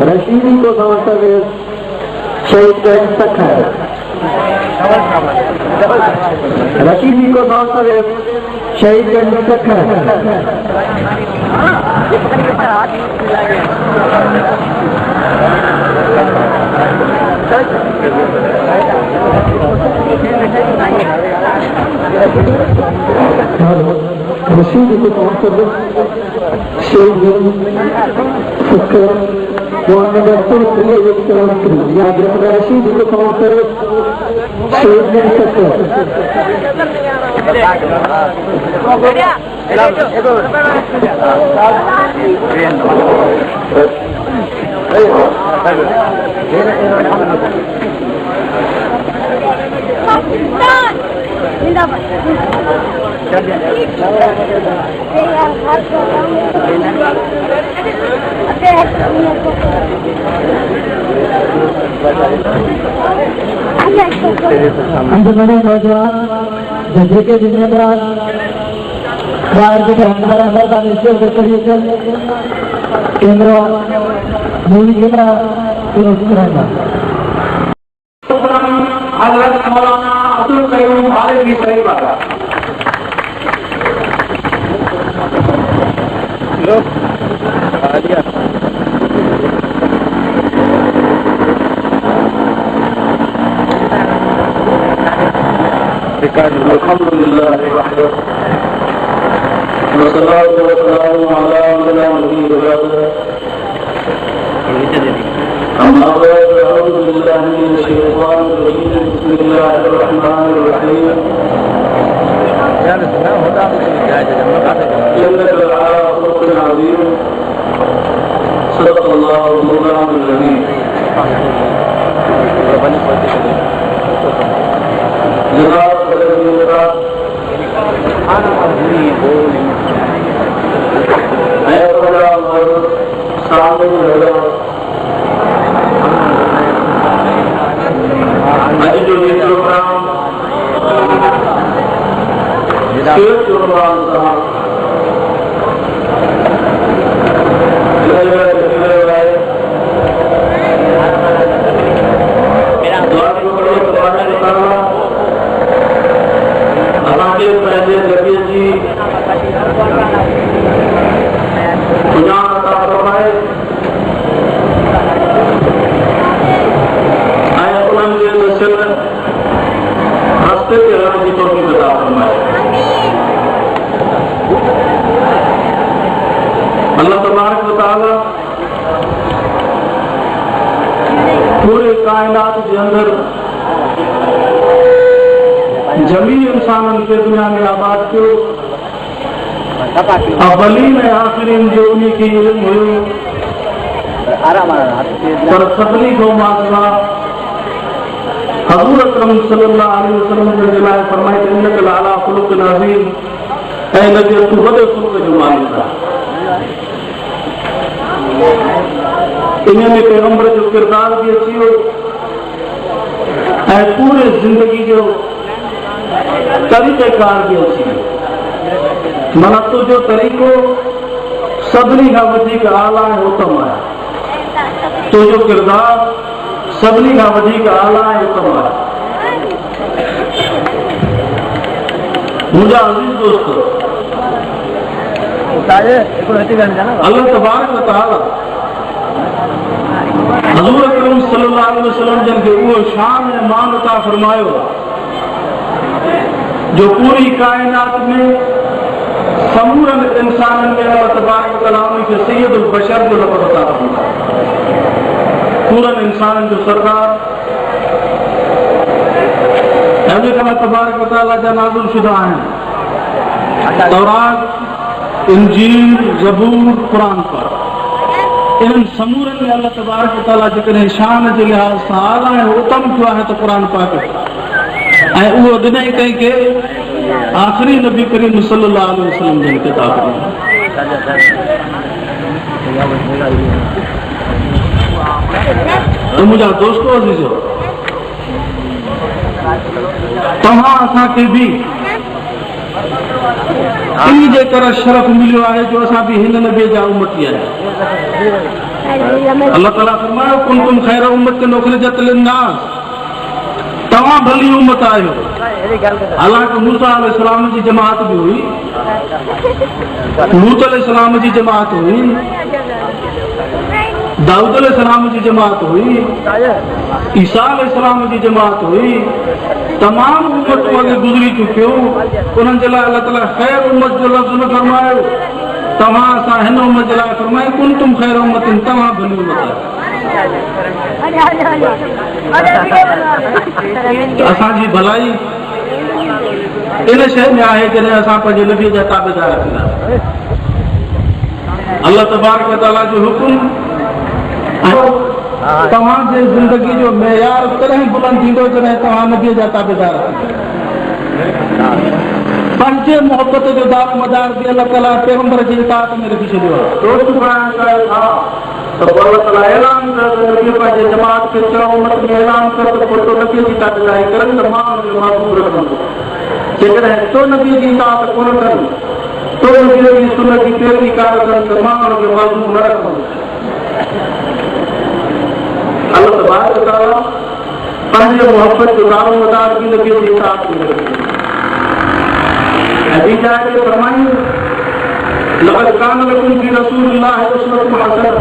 रशीदी को समझता है शहीद का तक है। रशीदी को समझता है शहीद का तक है। रशीदी को समझता है शहीद मोहम्मद याद रखना। रशीद को काउंट करो शहीद नहीं सकते। अंदर नौजवान जजे के जिम्मेदार बाहर के अंदर अंदर का निश्चय करिए केंद्र मूवी केंद्र रहेगा। हज़रत मौलाना अब्दुल कयूम आलिम की सही बात है। अल्हम्दुलिल्लाह वस्सलातु वस्सलामु अला नबीना अम्मा बाद अऊज़ु बिल्लाहि मिनश शैतानिर रजीम बिस्मिल्लाहिर रहमानिर रहीम इन्नका लअला खुलुक़िन अज़ीम सल्लल्लाहु अलैहि पूरे कायनात के अंदर जमीन इंसान के दुनिया में आबाद क्यों अवलीन आखिरीन जो उन्हीं की इल्म हुई पर सफली को मासवा हज़ूर अकरम सल्लल्लाहु अलैहि वसल्लम ने जिलाए फरमाए इन्नका लअला खुलुक़िन अज़ीम। ऐ नबी तू वॾे खुलुक़ जो मालिक आहे। इन्हें पैगंबर जो किरदार भी अची हो ऐं पूरे जिंदगी जो तरीक़ेकार भी अची हो। माना तुझो तरीक़ो सभिनी खां वधीक आला ऐं उत्तम आहे। तुझो किरदार सभिनी खां वधीक आला ऐं उत्तम आहे। मुंहिंजा अज़ीज़ दोस्त अल्लाह तबारक व तआला हज़ूर अकरम सल्लल्लाहु अलैहि वसल्लम जन खे उहो शान ऐं मान अता फरमायो जो पूरी कायनात में समूरनि इंसाननि में अल्लाह तबारक व तआला उनखे सैयदुल बशर जो लक़ब अता फरमायो। पूरनि इंसाननि जो सरदार ऐं उनखे अल्लाह तबारक व तआला जा नाज़िल शुदा आहिनि तौरात, इंजील, ज़बूर, क़ुरान पाक। इन समूरनि में अल्लाह तबारक व तआला जेकॾहिं शान जे लिहाज़ सां आला ऐं उत्तम थियो आहे त क़ुरान पाक ऐं उहो ॾिनई कंहिंखे आख़िरी नबी करीम सल्लल्लाहु अलैहि वसल्लम जे किताब में। तो मुंहिंजा दोस्तो अज़ीज़ो तव्हां असांखे बि इन जे करे शरफ मिलियो आहे जो असां बि हिन नबी जा उम्मती आहियूं। अल्लाह ताला फरमायो कुंतुम खैर उम्मतिन उखरिजत लिन्नास, तव्हां भली उम्मत आहियो। हालांकि मूसा अलैहिस्सलाम जी जमात बि हुई, लूत अलैहिस्सलाम जी जमात हुई, दाऊद अलैहिस्सलाम जी जमात हुई, ईसा अलैहिस्सलाम जी जमात हुई, तमाम उम्मतूं अॻे गुज़री चुकियूं। उन्हनि जे लाइ अल्लाह ताला ख़ैर उम्मत जो लफ़्ज़ न फरमायो, तव्हां असां हिन उम्मत जे लाइ फरमायो कुंतुम खैर उम्मतिन, तव्हां भली उम्मत आहियो। असांजी भलाई इन शइ में आहे जॾहिं असां पंहिंजे नबीअ जा ताबेदार थींदासीं। अल्लाह तबारक व तआला जो हुकुम तव्हांजे ज़िंदगी जो मेयार तॾहिं बुलंद थींदो जॾहिं तव्हां नबीअ जा ताबेदार पंहिंजे मोहबत जो दार मदार बि अल्लाह ताला पैगंबर जी इताअत में रखी छॾियो आहे। तो अल्लाह ताला ऐलान कर नबी पंहिंजे जमात खे चओ उम्मत में ऐलान कर त पोइ तो नबीअ जी ताबेदारी करनि त मां हुनखे महफ़ूज़ रखंदुसि। जेकॾहिं तो नबीअ जी इताअत कोन कनि, तो नबीअ जी सुन्नत जी पैरवी कान कनि त मां हुनखे महफ़ूज़ न रखंदुसि। अल्लाह तबारक व तआला पंहिंजे मोहब्बत जो दारो मदार बि नबीअ जी इताअत में रखी। ऐं ॿी जाइ ते फरमाईं लक़द कान लकुम फी रसूलिल्लाहि उसवतुन हसनह,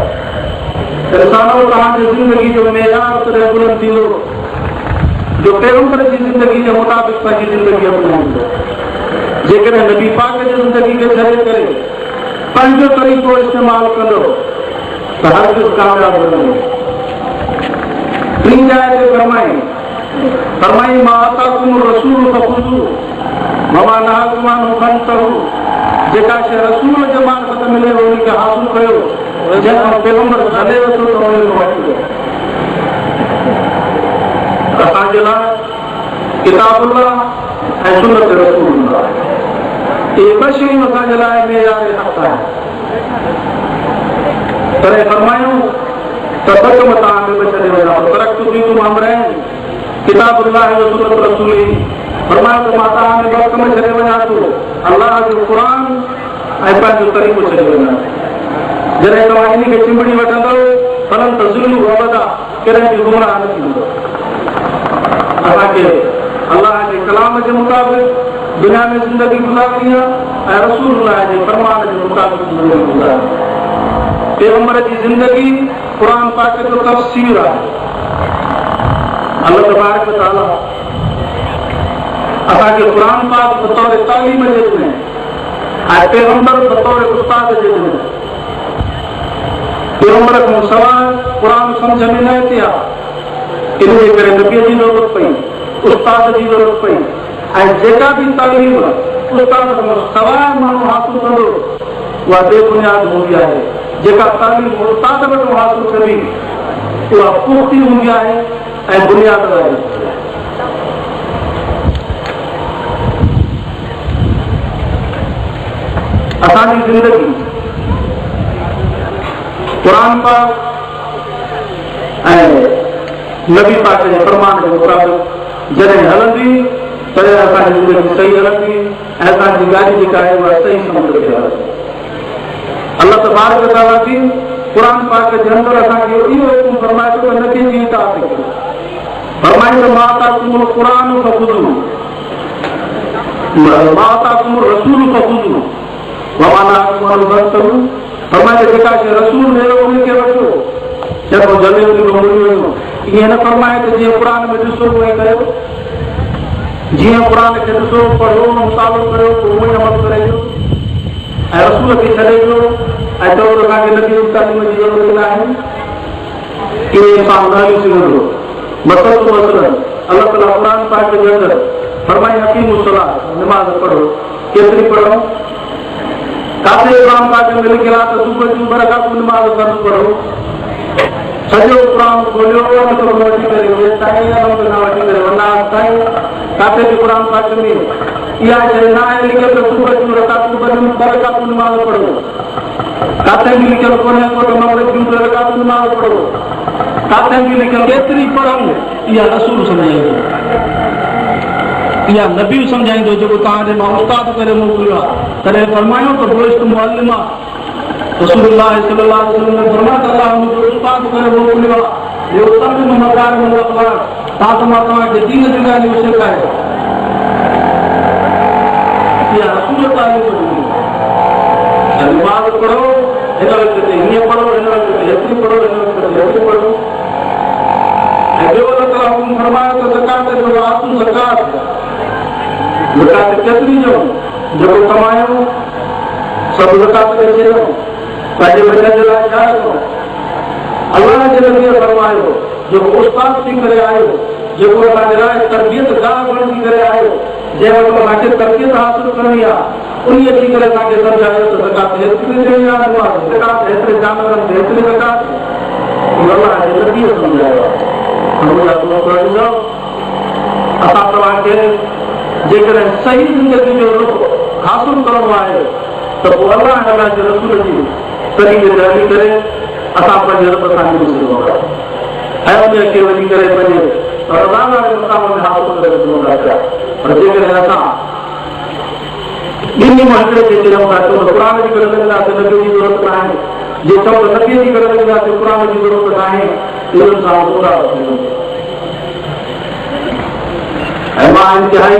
इंसानो तव्हांजी ज़िंदगी जो मेयार तॾहिं बुलंद थींदो जो पैगंबर जी ज़िंदगी जे मुताबिक़ पंहिंजी ज़िंदगी अपनाईंदो। जेकॾहिं नबी पाक जी ज़िंदगी खे छॾे करे पंहिंजो तरीक़ो इस्तेमालु कंदो त हरगिज़ कामयाब न थींदो। ॿी जाइ ते फरमाई मा आताकुम रसूल फखुज़ू वमा नहाकुम अन्हु फंतहू, जेका शइ रसूल जे मार्फत मिले उनखे हासिल कयो, जंहिं पैगंबर छॾे वठो त उनखे वठिजो। असांजे लाइ किताबुल्लाह ऐं सुन्नत रसूलुल्लाह इहे ॿ शयूं असांजे लाइ मेयार हक़ आहे। तॾहिं फरमायूं त ॿ कम तव्हांखे ॿ छॾे वञा तरक़्तु फीकुम अमरैन किताबुल्लाह व सुन्नत रसूलिही। फरमायो त मां तव्हांखे ॿ कम छॾे वञा थो, अल्लाह जो क़ुर ऐं पंहिंजो तरीक़ो छॾे वञा। जॾहिं तव्हां इन खे चिंबड़ी वठंदव फलन त ज़ुल्म अबदा कॾहिं बि गुमराह न थींदो। असांखे अल्लाह जे कलाम जे मुताबिक़ दुनिया में ज़िंदगी गुज़ारणी आहे ऐं रसूलुल्लाह जे फरमान जे मुताबिक़ ज़िंदगी गुज़ारणी। पैगंबर जी ज़िंदगी क़ुर पाक जो तफ़सीर आहे। अल्लाह तबारक व तआला असांखे क़ुर पाक बतौर तालीम जे ॾिने ऐं पैगंबर बतौर उस्ताद जे ॾिने। पैगंबर खां सवाइ क़ुर सम्झ में न अचे हा, इन जे करे नबीअ जी ज़रूरत पई, उस्ताद जी ज़रूरत पई। ऐं जेका बि तालीम उस्ताद खां सवाइ माण्हू हासिल कंदो उहा बेबुनियाद हूंदी आहे। जेका तालीम उस्ताद वटि हासिल कबी उहा पुख़्ती हूंदी आहे ऐं बुनियाद आहे। असांजी ज़िंदगी क़ुर पाक ऐं नबी पाक जे फरमान जे मुताबिक़ जॾहिं हलंदी तॾहिं असांजी ज़िंदगी सही हलंदी ऐं असांजी गाॾी जेका आहे उहा सही समुंड ते हलंदी। अल्लाह तबारक व तआला जी क़ुर पाक जे अंदरि असांखे इहो हुकुम फरमाए थो त नबी जी इताअत कयो। फरमाए त मा आताकुमुल क़ुरान फखुज़ू मा आताकुमुर रसूल फखुज़ू वमा नहाकुम अन्हु फंतहू। फरमाए त जेका शइ रसूल मिलियो उनखे वठो, जेको जले मुड़ी वञो। ईअं न फरमाए त जीअं क़ुर में ॾिसो उहे कयो, जीअं क़ुर खे ॾिसो पढ़ो मुतालो कयो पोइ उहो ई अमल करे ॾियो ऐं रसूल खे छॾे ॾियो ऐं चओ त असांखे नबी जी तालीम जी ज़रूरत न आहे। इहे इंसान न हली सघंदो। मसइलो अल्लाह ताला क़ुर पाक जे अंदरि फरमाई अक़ीमुस सलाह, नमाज़ पढ़ो। केतिरी पढ़ो? काथे क़ुर पाक में लिखियल आहे त सुबुह जूं 2 रकातूं नमाज़ फ़र्ज़ पढ़ो। सॼो क़ुर खोलियो वठी करे ताईं न वठी करे वञा ताईं काथे बि क़ुर पाक में इहा शइ न आहे लिखियल त सुबुह जूं 2 रकातूं नमाज़ पढ़ो। काथे बि लिखियल कोन्हे त मग़रिब जूं 2 रकातूं नमाज़ पढ़ो। काथे बि लिखियल केतिरी पढ़ूं इहा रसूल सम्झाईंदो, इहा नबी सम्झाईंदो जेको तव्हांजे मां उस्ताद करे मोकिलियो आहे। तॾहिं फरमायो त बुइस्त मुअल्लिमा रसूलुल्लाह सल्लल्लाहु अलैहि वसल्लम ने फरमाया त अल्लाह मुझे उस्ताद करे मोकिलियो आहे ये उतम मकारिमुल अखलाक तां त मां तव्हांखे दीन जी ॻाल्हियूं सेखारियो इहा रसूल तालीम नमाज़ पढ़ो हिन वक़्त ते हीअं पढ़ो हिन वक़्त ते हेतिरी पढ़ो हिन वक़्त ते हेतिरी पढ़ो ऐं ॿियो अल्लाह ताला हुकुम फरमायो त ज़कात जो आतू ज़कात केतिरी जो जेको कमायो सभु ज़कात करे छॾियो पंहिंजे बचन जे लाइ छा रखो अल्लाह जे नबीअ फरमायो जेको उस्ताद थी करे आयो जेको असांजे लाइ तरबियत गाह बणजी करे आयो जंहिं वक़्तु असांखे तरबियत हासिल करणी आहे उन थी करे असांखे सम्झायो त ज़कात हेतिरी ॾियणी आहे ज़कात हेतिरे जानवरनि ते हेतिरी ज़कात अल्लाह जे नबीअ सम्झायो आहे असां तव्हांखे जेकॾहिं सही ज़िंदगी जो रुख हासिल करणो आहे त पोइ अल्लाह जे रसूल जी तरीक़े ते हली करे असां पंहिंजे रब सां जुड़ी सघूं था ऐं उन खे वञी करे पंहिंजे रज़ा वारे मुक़ाम में हासिल करे सघूं था पिया पर जेकॾहिं असां ॿिन्ही मां हिकिड़े खे चऊं था चऊं त क़ुर जी करे लॻंदासीं नबी जी ज़रूरत न आहे जे चऊं त नबीअ जी करे लॻंदासीं क़ुर जी ज़रूरत न आहे इन्हनि सां पूरा ऐं मां इंतिहाई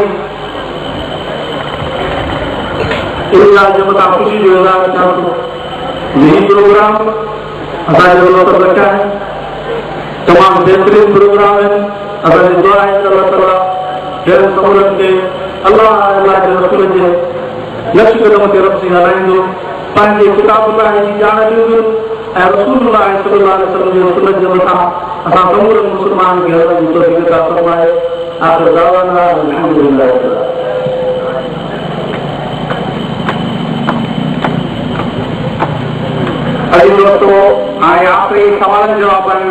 इन ॻाल्हि जो मथां ख़ुशी जो इज़हार कयां थो यही प्रोग्राम असांजे वक़्त रखिया आहिनि तमामु बहितरीन प्रोग्राम आहिनि असांजी दुआ आहे त अल्लाह ताला जहिड़े समूरनि खे अल्लाह जे रसूल जे नक्श क़दम ते रखी हलाईंदो पंहिंजे किताब लाइ जी ॼाण ॾींदो ऐं रसूलुल्लाह सल्लल्लाहु अलैहि वसल्लम जे सुन्नत जे मथां असां समूरनि मुस्लमान खे हलण जी तौफ़ीक़ अता फरमाए आख़िर दावाना अल्हम्दुलिल्लाह। हाणे आख़िरी सवालनि जवाबनि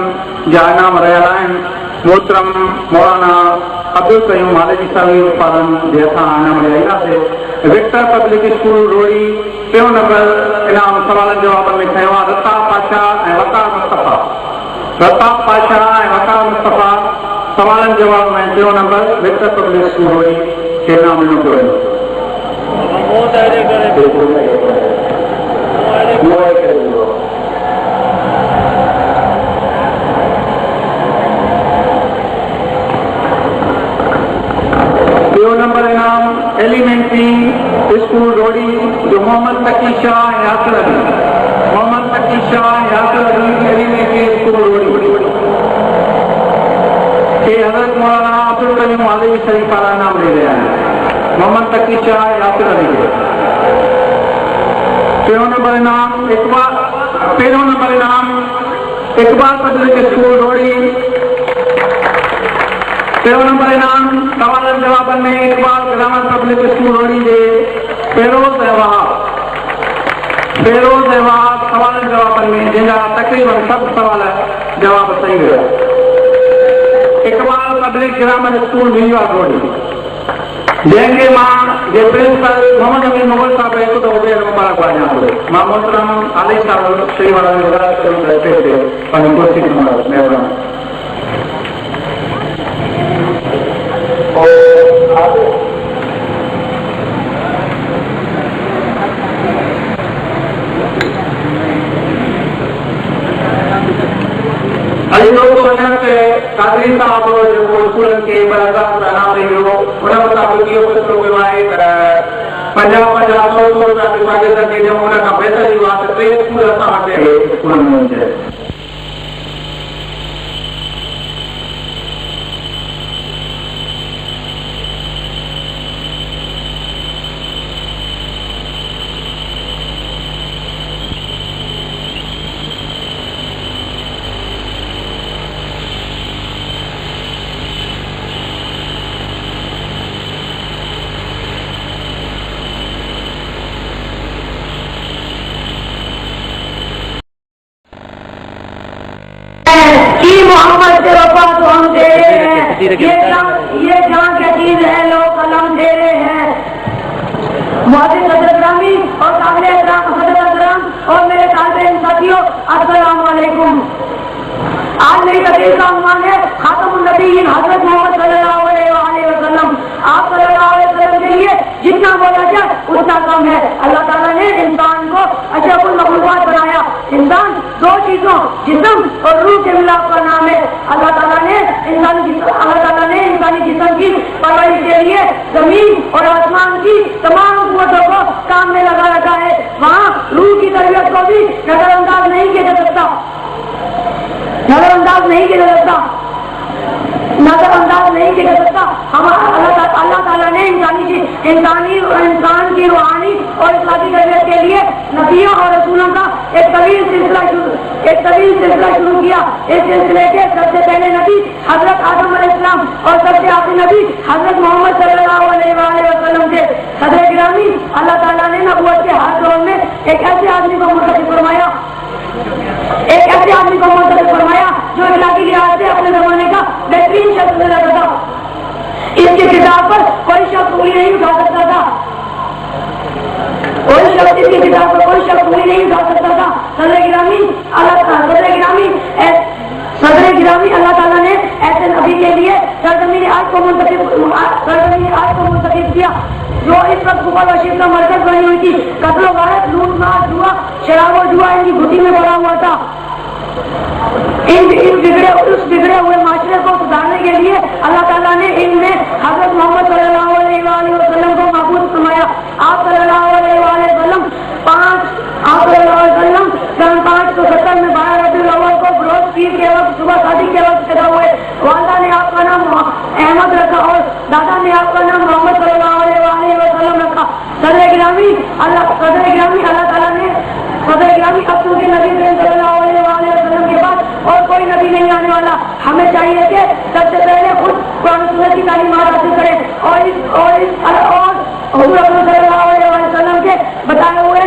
जा इनाम रहियल आहिनि मोहतरम मौलाना अब्दुल कयूम हालजी साहिब पारनि जे हथां इनाम ॾियाईंदासीं विक्टर पब्लिक स्कूल रोड़ी टियों नंबर इनाम सवालनि जवाबनि में खयो आहे रता पाशा ऐं वकार मुस्तफ़ा रता पाशा ऐं वकार मुस्तफ़ा सवालनि जवाब में टियों नंबर विक्टर पब्लिक स्कूल रोड़ी खे इनाम ॾिनो पियो वेंदो। नंबर इनाम एलिमेंट्री स्कूल रोड़ी जो मोहम्मद तकी शाह यासिर अली मोहम्मद तकी शाह यासिर अली एलिमेंट्री स्कूल रोड़ी के हज़रत मौलाना अब्दुल कयूम हालजी साहिब पारां इनाम ले रहे हैं मोहम्मद तकी शाह यासिर अली के पहिरों नंबर इनाम इकबाल पब्लिक स्कूल रोड़ी पहिरों नंबर इनाम सवालनि जवाबनि में इकबाल ग्रामर पब्लिक स्कूल रोड़ी जे फेरोज़ ऐं वहाब सवालनि जवाबनि में जंहिंजा तक़रीबन सभु सवाल जवाब सही हुया Iqbal public grammar school New York रोड़ी जंहिंखे मां जे प्रिंसिपल मोहम्मद अमीन मुगल साहिब हिकु दफ़ो ॿिए मुबारक वाञा थो मां मोहतरम आली साहिब श्री वारा पंहिंजी कुर्सी कंदासीं महिरबानी। कादरी साहब जेको स्कूलनि खे इनाम ॾेई वियो उन मुताबिक़ इहो फ़ैसिलो कयो आहे त 50-50 100 रुपया शागिर्दनि खे ॾियूं उन खां बहितर इहो आहे त 3 स्कूल असां वटि स्कूलनि में हुजे। मोहम्मद के वफा तो हम दे रहे हैं, ये जान के चीज है, लोग कलम दे रहे हैं। मुअज़्ज़िन हज़रत ग्रामी और काबिल एहतराम हज़रत अकरम और मेरे तालिब साथियों, अस्सलाम वालेकुम। आज मेरी तकरीर का उन्वान है खातमुन नबीय्यीन हज़रत मोहम्मद सल्लल्लाहु अलैहि वसल्लम। आप सल्लल्लाहु अलैहि वसल्लम के लिए जितना बोला जाए उतना सा कम है। अल्लाह ताला ने इंसान को अशरफुल मखलूकात बनाया। इंसान दो चीजों जिस्म और रूह के मिलाप का नाम है। अल्लाह ताला ने इंसानी जिस्म की परवरिश के लिए जमीन और आसमान की तमाम कुव्वतों को काम में लगा रखा है। वहाँ रूह की तरबियत को भी नजरअंदाज नहीं किया जा सकता, नजरअंदाज नहीं किया जा सकता, नजरअंदाज नहीं किया जा सकता। अल्लाह ताला ने इंसान की रूहानी और इस्लामी तरबियत के लिए नबियों और रसूलों का एक तवील सिलसिला शुरू किया। इस सिलसिले के सबसे पहले नबी हजरत आदम अलैहिस्सलाम और सबसे आखिरी नबी हजरत मोहम्मद सल्लल्लाहु अलैहि वसल्लम थे। सदर गिरामी, अल्लाह ताला ने नबूवत के हर दौर में एक ऐसे आदमी को मुंतखब फरमाया जो इलाही लिहाज से अपने जमाने का बेहतरीन शख्स नजर आता था। इसकी किताब पर कोई शख्स उंगली नहीं उठा सकता था, इसकी किताब पर कोई शख्स उंगली नहीं उठा सकता था। सदर गिरामी अल्लाह ताला ने ऐसे नबी के लिए सरजमीन आज को मुंतखब किया जो इस वक्त कुफर व शिर्क का मरकज बनी हुई थी। कत्ल व गारत, लूट मार, जुआ, शराब और जुआ इनकी घुटी में पड़ा हुआ था। उस बिगड़े हुए माशरे को सुधारने के लिए अल्लाह ताला ने इनमें हजरत मोहम्मद सल्लल्लाहु अलैहि वसल्लम को महफूज फरमाया। आप सल्लल्लाहु अलैहि वसल्लम 570 में 12 रबीउल अव्वल को बरोज पीर के वक्त सुबह शादी के वक्त पैदा हुए। वालदा ने आपका नाम अहमद रखा और दादा ने आपका नाम मोहम्मद सल्लल्लाहु अलैहि वसल्लम रखा। सदर गिरामी अल्लाह ताला ने अब चूंकि नबी सल्लल्लाहु अलैहि वसल्लम के बाद और कोई नबी नहीं आने वाला, हमें चाहिए कि सबसे पहले खुद कुरान सुन्नत की तालीमात हासिल करें और हुजूर सल्लल्लाहु अलैहि वसल्लम के बताए हुए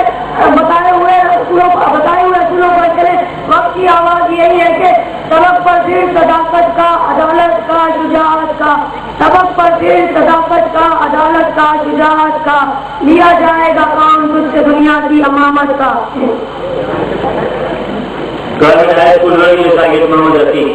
रसूलों पर चले। वक्त की आवाज यही है कि सबक पर फिर सदाकत का, अदालत का, शुजाअत का, सबक पर फिर सदाकत का, अदालत का, शुजाअत का, लिया जाएगा काम तुझसे दुनिया की अमामत का। मोहम्मद रफी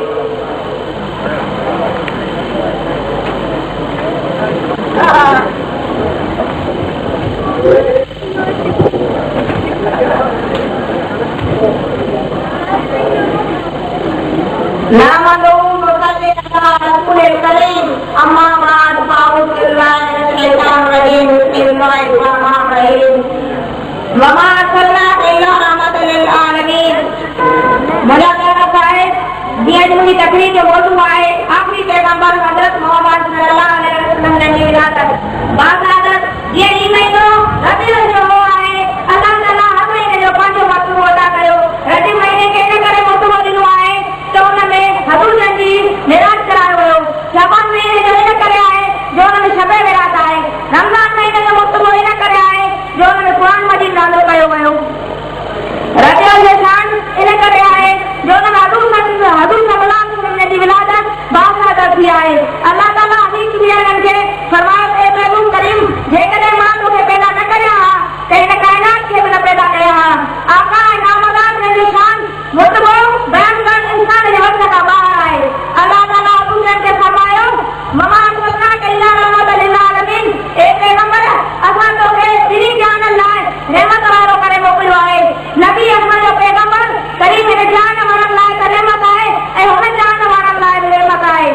मुझे तकलीफ जो मौजूद आए आखिरी पैगंबर हजरत मोहम्मद सल्लल्लाहु अलैहि वसल्लम ने विलादत बाज़ादत ये महीनो रबीउल जो आए अल्लाह ताला हर महीने जो 5 वक्त अदा कयो। रबी महीने के करे मोटो दिन आए तो उनमें हजूर जी मेराज करायो वियो। शबान महीने जो इन करे आए जो उनमें शबे मेराज आए। रमजान महीने जो मोटो इन करे आए जो उनमें कुरान मजीद नाज़िल कयो वियो। रबीउल निशान इन करे आए जो उनमें हजूर सल्लल्लाहु अलैहि वसल्लम की विलादत बाज़ादत थी आए। अल्लाह ताला हदीस में के फरमाया ए पैगंबर करीम जेकॾहिं मां तोखे पैदा न करिया हा त हिन काइनात खे बि न पैदा कया हा। आका नामदार जो शान मुतबो बयान करण इंसान जे वक़्त खां ॿाहिरि आहे। अल्लाह ताला हुजूर खे फरमायो ममा अरसलना इल्ला रहमतल लिल आलमीन, ए पैगंबर असां तोखे ॿिन्ही जहाननि लाइ रहमत वारो करे मोकिलियो आहे। नबी असांजो पैगंबर करीम हिन जहान वारनि लाइ त रहमत आहे ऐं हुन जहान वारनि लाइ बि रहमत आहे।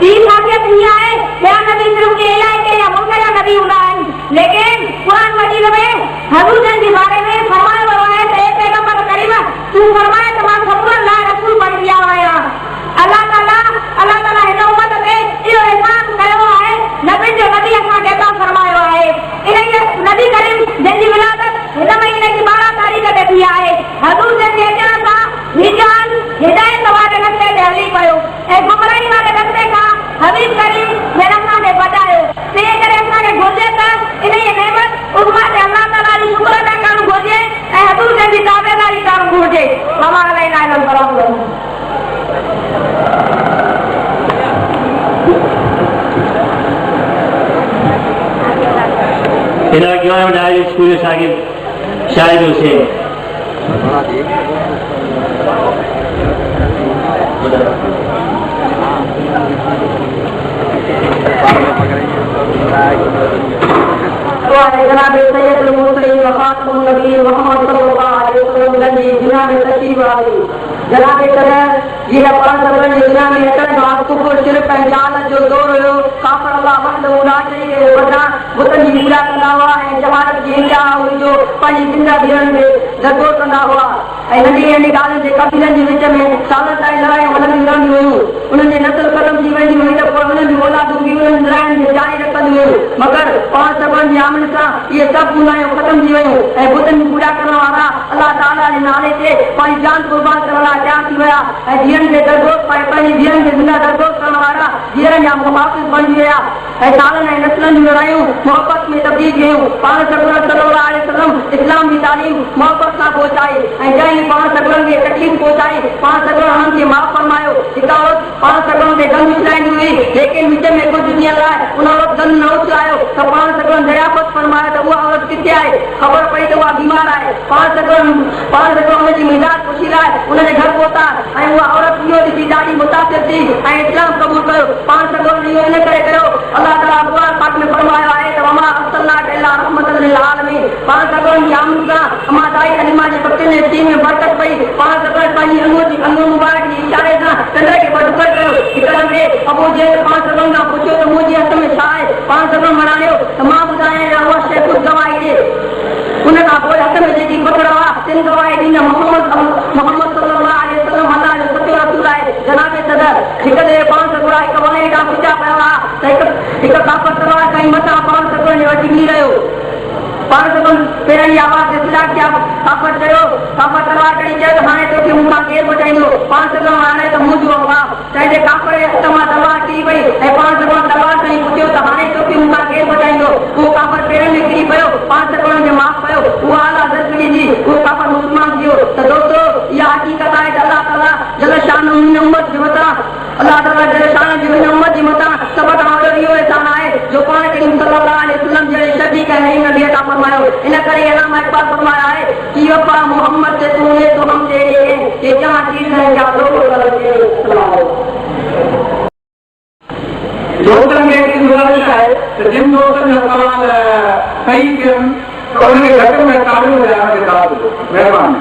ॿी ख़ासियत हीअ आहे ॿिया नबी सिर्फ़ के इलाइक़े या मुल्क जा नबी हूंदा आहिनि, लेकिन क़ुरान मजीद में हजूरनि जे बारे में फरमायो वियो आहे त ए पैगंबर करीम तूं फरमाए त मां सभुनि लाइ रसूल बणी विया आहियां। अल्लाह ताला हिन उम्मत ते इहो एहसान कयो आहे, नबियुनि जो नबी असांखे अता फरमायो आहे। इन नबी करीम जंहिंजी विलादत हिन महीने जी 12 तारीख़ ते थी आहे। हजूर जे अचण सां हिजान हिदायत वारे रस्ते ते हली पियो ऐं गुमराही वारे रस्ते खां हबीब करीम जन असांखे बचायो। तंहिं करे असांखे घुर्जे त इन जी नेमत उज़मा ते अल्लाह ताला जी शुक्र अदा करणु घुर्जे ऐं हजूर जी ताबेदारी करणु घुर्जे। स्कूल साहिब शाहिद हुसैन वालेकुम जनाब सैयद मुरसलीन व खातमुन नबी मोहम्मद सल्लल्लाहु अलैहि वसल्लम जी दुनिया में तशरीफ आई। जनाब सदर ये पांच सदर दुनिया में अटल बात कुफर सिर्फ पहचान जो दौर हो काफर अल्लाह वहदहु ला शरीक lahu वदा बुतन जी पूरा कंदा हुआ ऐं जमानत जी इंदा हुई जो पंहिंजी ज़िंदगी ॾियण में जज़्बो कंदा हुआ ऐं नंढी नंढी ॻाल्हियुनि जे कबीलनि जे विच में सालनि ताईं लड़ायूं हलंदियूं रहंदियूं हुयूं। उन्हनि जी नस्ल ख़तम थी वेंदी हुई त पोइ उन्हनि जी औलादूं बि उन्हनि लड़ाइनि खे जारी रखंदियूं हुयूं, मगर पांच सभनि जी आमद सां इहे सभु गुनाहियूं ख़तम थी वयूं ऐं बुतनि जी पूजा करण वारा अल्लाह ताला जे नाले ते पंहिंजी जान कुर्बान करण लाइ तयार थी विया ऐं धीअनि खे दरगोश पाए पंहिंजी धीअनि खे ज़िंदा दरगोश करण वारा धीअरनि जा मुहाफ़िज़ बणिजी विया ऐं सालनि ऐं नस्लनि जूं लड़ायूं मोहबत में तब्दील थी वियूं। पाण सॻुड़नि सल्लल्लाहु अलैहि वसल्लम इस्लाम जी तालीम मोहबत सां पहुचाई ऐं जंहिं पाण सॻुड़नि खे तकलीफ़ पहुचाई पाण सॻुड़ हुननि खे माफ़ फरमायो। हिकु औरत पाण सॻुड़नि ते गंद उछलाईंदी हुई, लेकिन विच में कुझु ॾींहं लाइ उन औरत गंद न उछलायो त पाण सॻुड़नि दरियाफ़त फरमायो त उहा औरत किथे आहे। ख़बर पई त उहा बीमार आहे। पाण सॻुड़ हुनजी मिजाज ख़ुशी लाइ उनजे घर पहुता ऐं उहा औरत इहो ॾिसी ॾाढी मुतासिर थी ऐं इस्लाम क़बूल कयो। पाण सॻुड़ इहो इन करे कयो अल्लाह ताला क़ुरान पाक में फरमायो आहे त वमा अर्सलनाका इल्ला रहमतन लिल आलमीन। पाण सॻुड़ जी आमद सां अमा दाई हलीमा जे पकिन जे सीन में बरकत पई। पाण सॻुड़ पंहिंजी अंगूर मुबारक जी इशारे सां चंड खे बदतर कयो। हिकु दफ़े अबू जहल पाण सॻुड़ खां पुछियो त मुंहिंजे हथ में छा आहे। पाण सॻुड़ मनायो त मां ॿुधायां त उहा शइ कुझु गवाही ॾे। उन खां पोइ हथ में जेकी पकड़ आहे तिन गवाही ॾींदा मोहम्मद सल्लल्लाहु अलैहि वसल्लम अल्लाह जो सचो रसूल आहे। जनाब सदर हिकु दफ़े पाण सॻुड़ हिकु वणे खां पुछा पियो आहे त हिकु काफ़र तलवार खणी मथां पाण सॻुड़ जे वटि बीह रहियो। पाण सॻुड़ पहिरियों ई आवाज़ ते सजा कया। काफ़र चयो काफ़र तलवार खणी चयो त हाणे तोखे मूंखां केरु बचाईंदो। पाण सॻुड़ हाणे त मुंहिंजो अवाज़ तंहिंजे काफ़र जे हथ मां तलवार किरी पई ऐं पाण सॻुड़ तलवार खणी पुछियो त हाणे तोखे मूंखां केरु बचाईंदो। उहो काफ़र पहिरियों में किरी पियो, पाण सॻुड़ खे माफ़ कयो। उहा आला दर्जगी जी उहो काफ़र मुस्लमान थियो। त दोस्तो इहा हक़ीक़त आहे त अल्लाह ताला जल शान हिन उम्मत जे मथां अल्लाह ताला जल शान जी हिन उम्मत जे मथां सभ खां वॾो इहो एहसान आहे जो पाण करीम सल्लल्लाहु अलैहि वसल्लम जहिड़े शफ़ीक़ ऐं रहीम नबी अता फरमायो। इन करे अल्लामा इक़बाल फरमाया है कि वफ़ा मोहम्मद से तूने तो हम तेरे हैं ये जहां चीज है क्या लोग गलत है। दोस्तनि खे हिकिड़ी गुज़ारिश आहे त जिन दोस्तनि जा सवाल सही थियनि त उनखे घटि में तालियूं ॾियण खे दाद ॾियो, महिरबानी।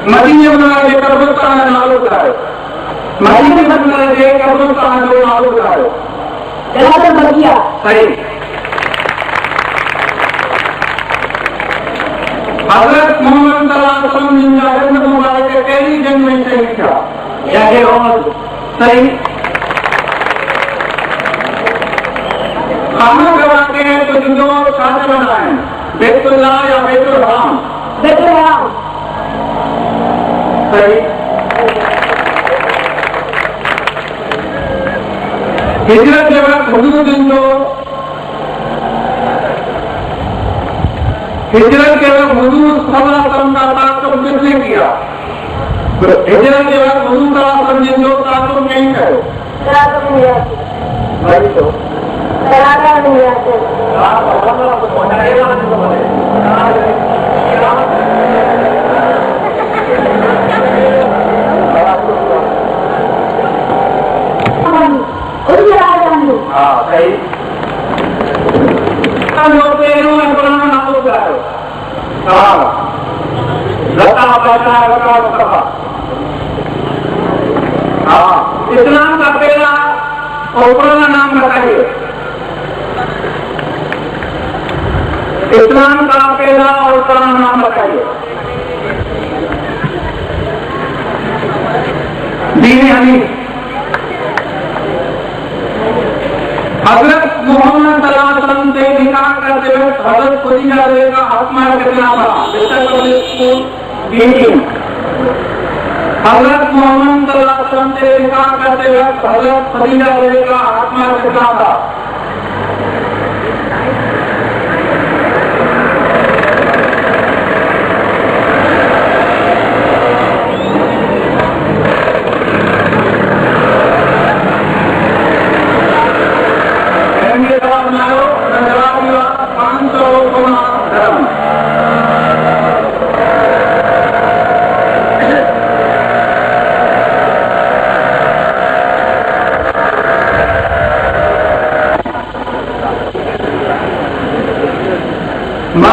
मदीने मुनव्वरे जे कब्रिस्तान जो नालो ॿुधायो। मदीने मुनव्वरे जे कब्रिस्तान जो नालो ॿुधायो। जनाब बकिया सही। हज़रत मोहम्मद सल्लल्लाहु अलैहि वसल्लम जिन जा हिज़्मत मुबारक कहिड़ी जंग में शहीद थिया? जंग उहद। सही। खाना गवाह के तो जिंदो छा चवंदा आहिनि, बैतुल्लाह या बैतुल हराम? बैतुल हराम। सही। हिजरत के वक्त हुजूर जिंदो हिजरत के वक्त हुजूर सल्लल्लाहु अलैहि वसल्लम का ताक़ुब किसने किया? हिजरत के वक्त हुजूर सल्लल्लाहु अलैहि वसल्लम जिंदो ताक़ुब नहीं करो। वही तो हाँ सही। इस्लाम का पहला और पुराना नाम बताइए। इस्लाम का पहला और पुराना नाम बताइए। दीन हनीफ। हजरत मोहम्मद सल्लल्लाहु अलैहि वसल्लम से निकाह करते वक्त हजरत खुदीजा का आसमान कितना था? हजरत मोहम्मद सल्लल्लाहु अलैहि वसल्लम से निकाह करते वक्त हजरत खुदीजा का आसमान कितना था?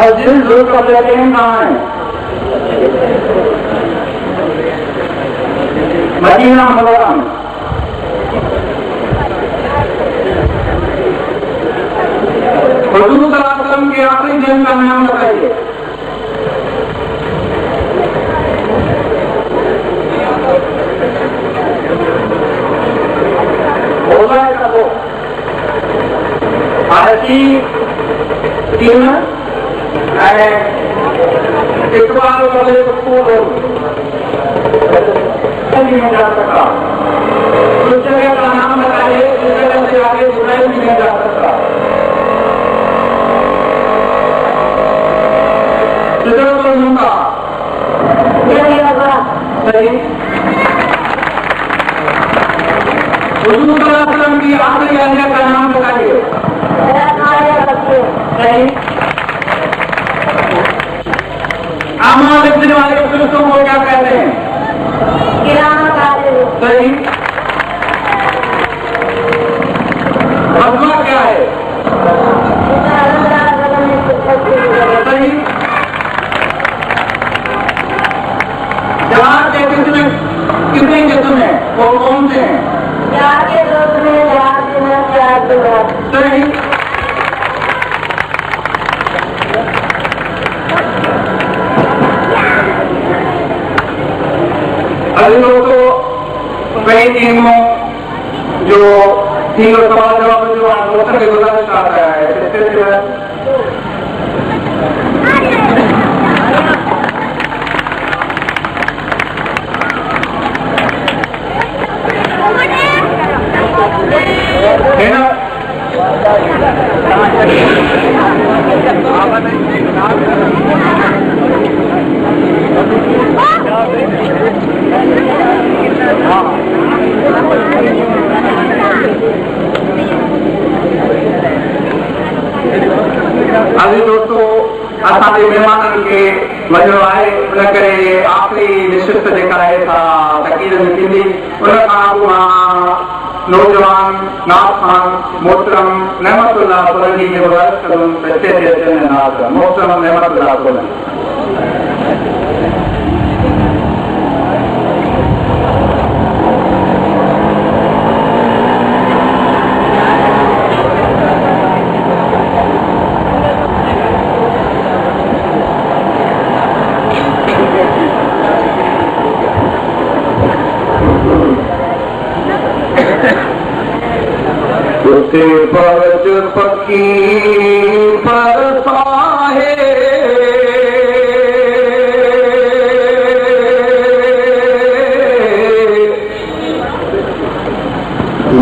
मस्जिद ज़ुल्करनैन कहाँ है? मदीना मुनव्वरा में। हुजूर सल्लल्लाहु अलैहि वसल्लम के आखिरी दिन का नाम बताइए। बोला है वो भारती टीम इकबाल वाले नहीं जा सकता, उस जगह का नाम बताइए जिस जगह से आगे बुराई नहीं जा सकता। सही। हुजूर सल्लल्लाहु अलैहि वसल्लम की आखिरी आज्ञा का नाम बताइए। सही। आमाल लिखने वाले पुरुषों को क्या कहते हैं? सही। फतवा क्या है? सही। जहाज के कितने किस्म है, वो कौन से हैं? सही। अभी लोग तो कई टीमों जो तीनों सवाल जवाब जो आंदोलन के गुजारिश कर रहा है, है ना? अभी दोस्तों असांजे महिमाननि खे मज़ो आहे, उन करे आख़िरी निश्चित जेका आहे सा तक़रीर में थींदी। उन खां अॻु मां नौजवान नाज़ खान मोहतरम नेमतुल्लाह फौजी खे गुज़ारिश कंदुमि त स्टेज ते अचनि ऐं नाज़ कनि। मोहतरम नेमतुल्लाह फौजी। उते बज पखी परसाहे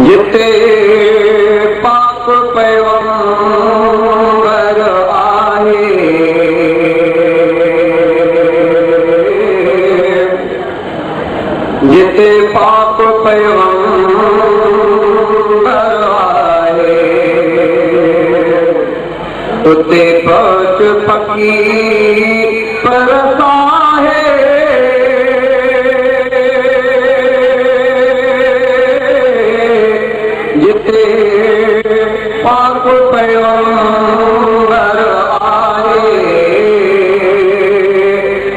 जिते पाक पैगंबर आहे, जिते पाक पैगंबर उते बज पखी परसाहे जिते पाक पैगंबर आहे,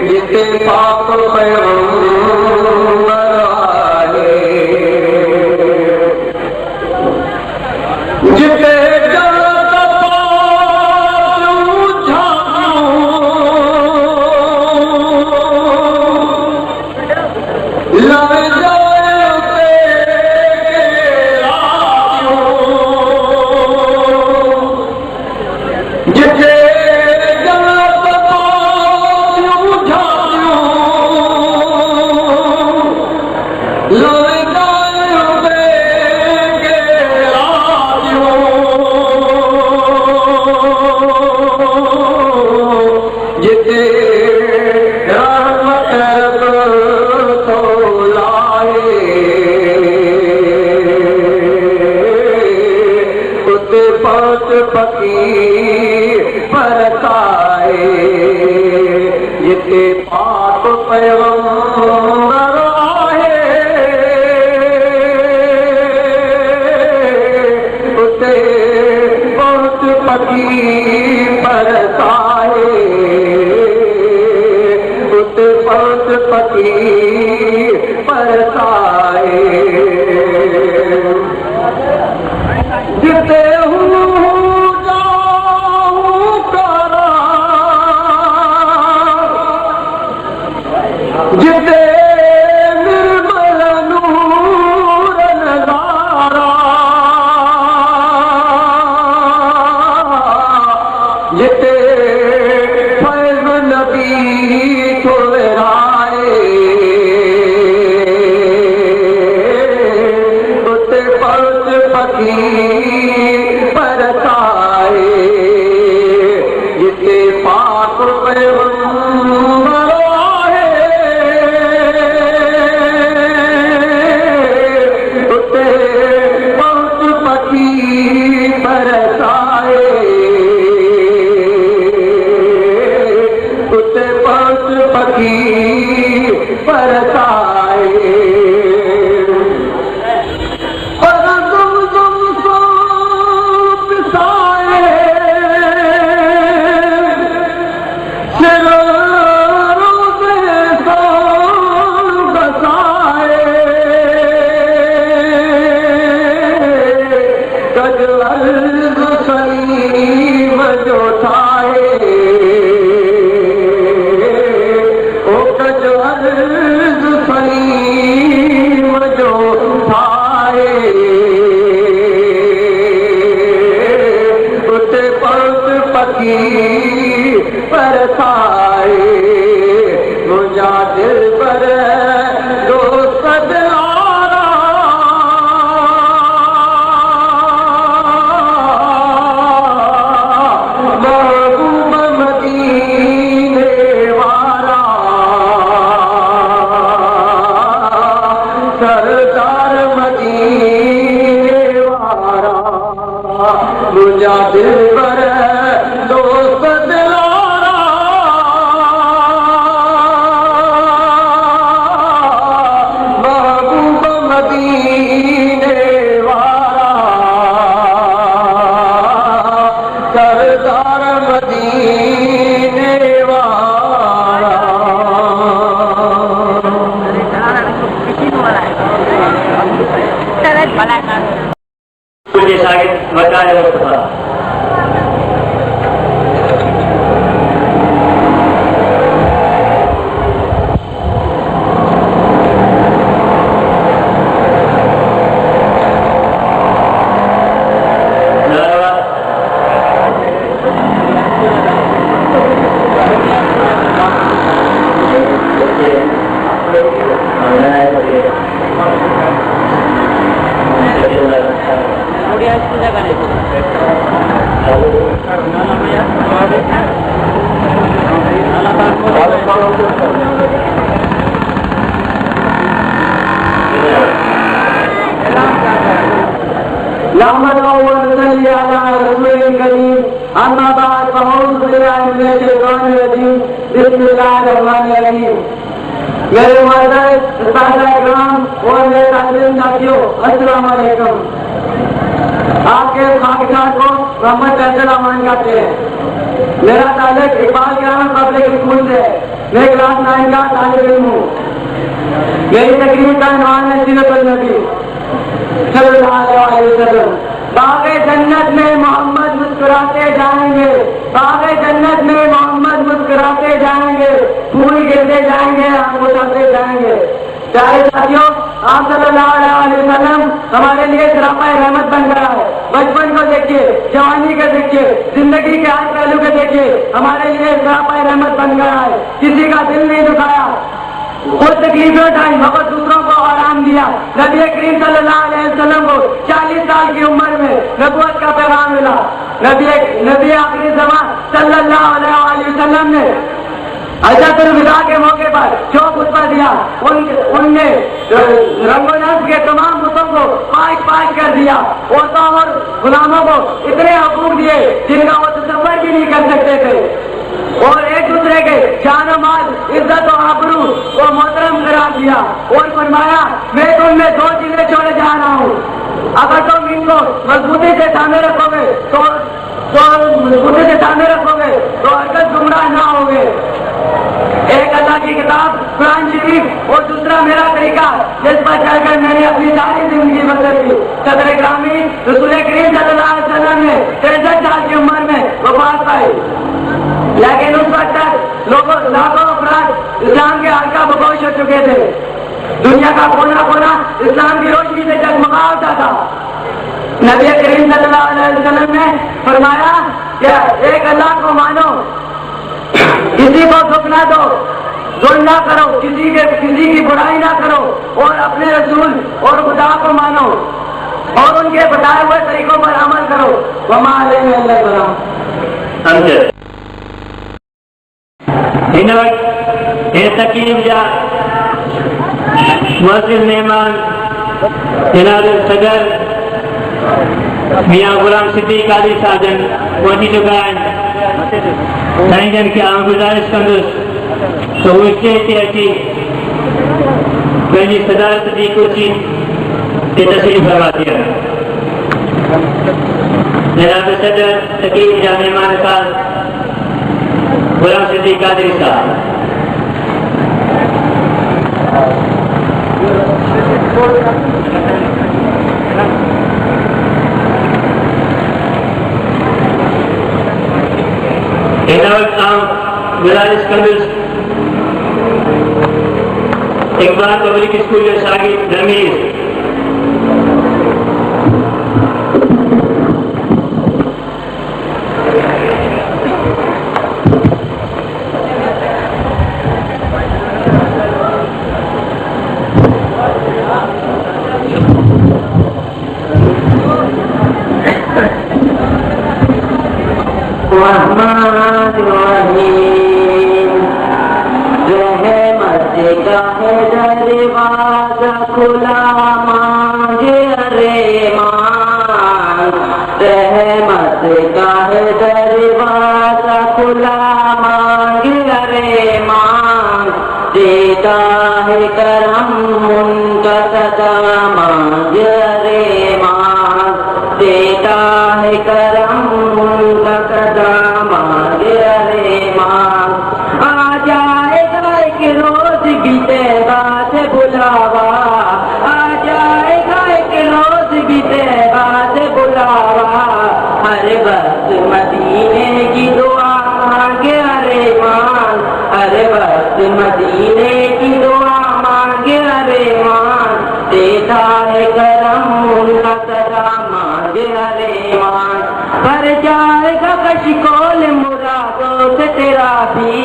जिते पाक पैगंबर आहे, जिते पखी परसाए जिते पाक पैगंबर आहे, उते बज पखी परसाए परसाए जिते हूँ जाऊँ करा जिते निर्मल नूर नजारा जिते फैज़ नबी तो लहराए उते पहुँच फकीर बरसाए जिते पाक पैगंबर आए उते पहुँच फकीर बरसाए उते पहुँच फकीर बरसाए परसाए मुझा दिल पर दोस्त दिलारा महबूब मदीने वाला सरदार मदीने वाला मुझा दिल पर दोस्त दिलारा महबूब मदीने वाला सरदार मदीने वाला मुझे शागिद वकाल मुस्तफा मेरे माताएं और मेरे तालिम साथियों अस्सलाम वालेकुम। आपके साक्षात को मोहम्मद फैजल करते हैं। मेरा ताल्लुक इकबाल ग्राम पब्लिक स्कूल से, मैं क्लास 9 का तालिब इल्म हूँ। मेरी तकरीर का नाम है सीरतुन नबी सल्लल्लाहु अलैहि वसल्लम। बाग़े जन्नत में मोहम्मद मुस्कुराते जाएंगे, बाग़े जन्नत में मोहम्मद मुस्कुराते जाएंगे, फूल गिरते जाएंगे, आंख उतरते जाएंगे। प्यारे साथियों, आप सल्लल्लाहु अलैहि वसल्लम हमारे लिए सरापाए रहमत बन गया है। बचपन को देखिए, जवानी को देखिए, जिंदगी के हर पहलू को देखिए, हमारे लिए सरापाए रहमत बन गया है। किसी का दिल नहीं दुखाया, खुद तकलीफें उठाई मगर दूसरों को आराम दिया। नबी करीम सल्लल्लाहु अलैहि वसल्लम को 40 साल की उम्र में नबूवत का पैगाम मिला। नबी आखिरी ज़मान सल्लल्लाहु अलैहि वसल्लम ने हजरतुल विदा के मौके पर जो खुतबा दिया, उनने रंगोनस के तमाम मुद्दों को पाक कर दिया। औरतों और गुलामों को इतने हकूक दिए जिनका वो तसव्वुर भी नहीं कर सकते थे, और एक दूसरे के जान माल, इज्जत और आबरू को मोहतरम करार दिया और फरमाया, मैं तुम्हें 2 चीजें छोड़े जा रहा हूँ, अगर तुम इनको मजबूती से थामे रखोगे तो मजबूती से थामे रखोगे तो हरकत गुमराह ना होगे। एक अल्लाह की किताब कुरान शरीफ और दूसरा मेरा तरीका जिस पर चलकर मैंने अपनी सारी जिंदगी बसर की। सदर ग्रामी रसूल करीम सल्लल्लाहु अलैहि वसल्लम ने 63 साल की उम्र में वफात पाई, लेकिन उस वक्त तक लाखों अफराद इस्लाम के हल्का बगोश हो चुके थे। दुनिया का कोना कोना इस्लाम की रोशनी से जगमगा उठा था। नबी करीम सल्लल्लाहु अलैहि वसल्लम ने फरमाया कि एक अल्लाह को मानो, किसी को दुख ना दो, जुल्म ना करो, किसी की बुराई ना करो, और अपने रसूल और खुदा को मानो और उनके बताए हुए तरीकों पर अमल करो। वमा अलैहि वसल्लम हिन वक्त हे तकलीफ जा मुअज़्ज़िज़ मेहमान जनाब सदर मियां गुलाम सिद्दीक़ कादरी साहब जन पहुंची चुका है। साईं जन खे आउं गुज़ारिश कंदुसि त उहे स्टेज ते अची पंहिंजी सदारत जी कुर्सी ते तशरीफ़ फरमा थियनि। जनाब सदर तकलीफ़ जा मेहमान साहब गुलाम सिद्दीक़ कादरी साहब। हिन वक्त आउं गुज़ारिश कंदुसि इक़बाल पब्लिक स्कूल जो शागिर्द रमीज़ दरवाजा खुला मांगे रे मान, रहमत का है दरवाजा खुला मांगे रे मान, देता है करम उनका सदा मांगे रे मान, देता है करम उनका सदा मांगे रे मान। आ जाएगा एक रोज बीतेगा से बुलावा, आ जाएगा एक रोज बीतेगा से बुलावा, हर वक्त मदीने की दुआ मांगे अरे मान, हर वक्त मदीने की दुआ मांगे अरे मान, देता है करम उनका सदा मांगे अरे मान। भर जाएगा कशिकोल मुरादों से तेरा भी,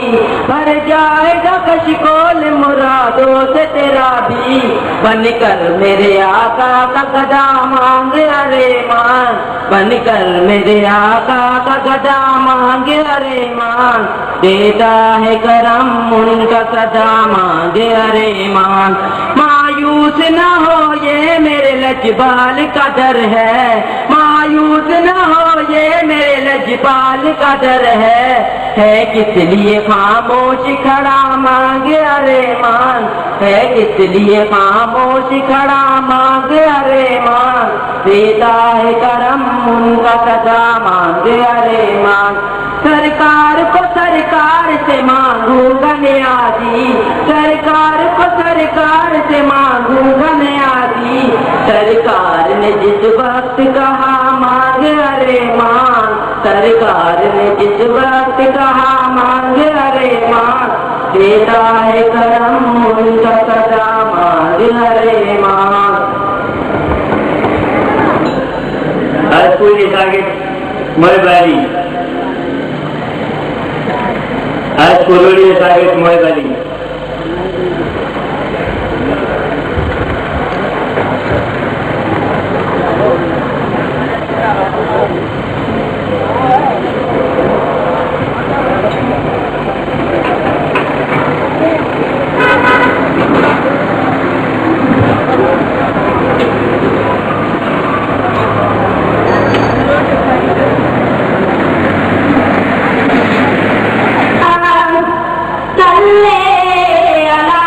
भर जाएगा कशिकोल मुरादों से तेरा भी, बनकर मेरे आका का गदा मांगे अरे मान, बनकर मेरे आका का गदा मांगे अरे मान, देता है करम उनका सदा मांगे अरे मान। मायूस न हो ये मेरे लजपाल का दर है, मायूस न हो ये मेरे लजपाल का दर है किस लिए खामोश खड़ा मांगे अरे मान, है किस लिए खामोश खड़ा मांगे अरे मान, देता है करम उनका सदा मांगे अरे मान। सरकार को सरकार से मांगूंगा न्याजी, सरकार को सरकार से मांगूंगा न्याजी, सरकार ने जिस वक्त कहा मांगे अरे मान, सरकार ने जिस वक्त कहा मांगे अरे मान, देता है करम उनका सदा मांगे अरे मान। आज पूरी शागिर्द मोहबाली, आज कोलोड़ी शागिर्द मोहबाली। सल्ले अला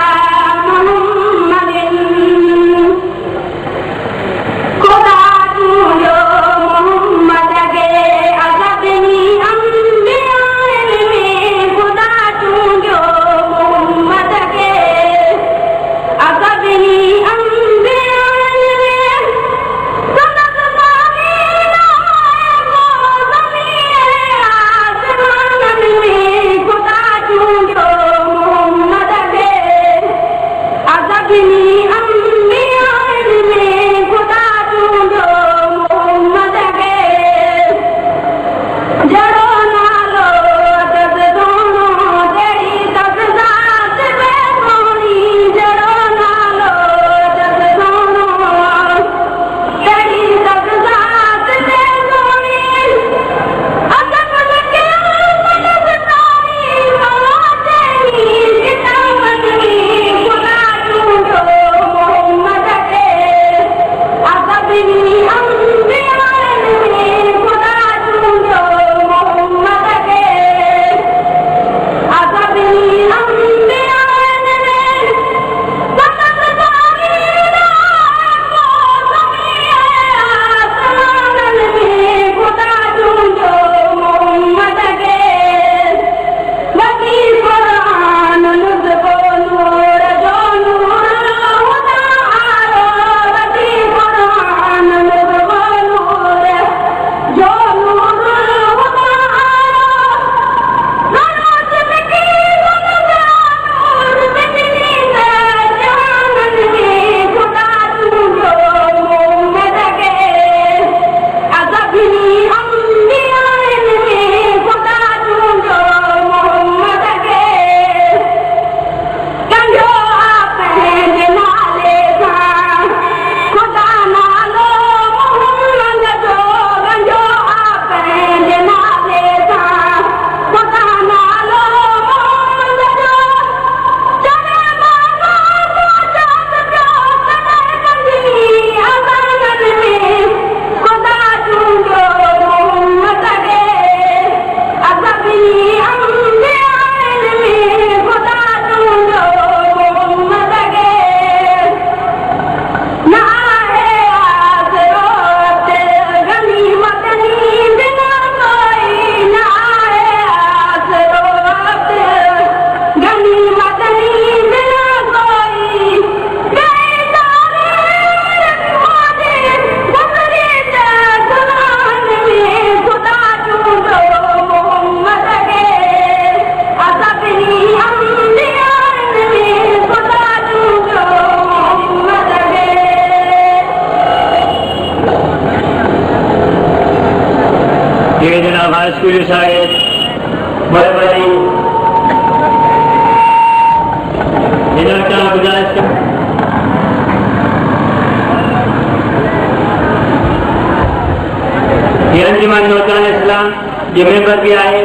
जनाब हाई स्कूल शायद बड़े बड़ी इधर क्या गुजारिश कर ये अंजुमन नौजवान इस्लाम ये मेंबर भी आए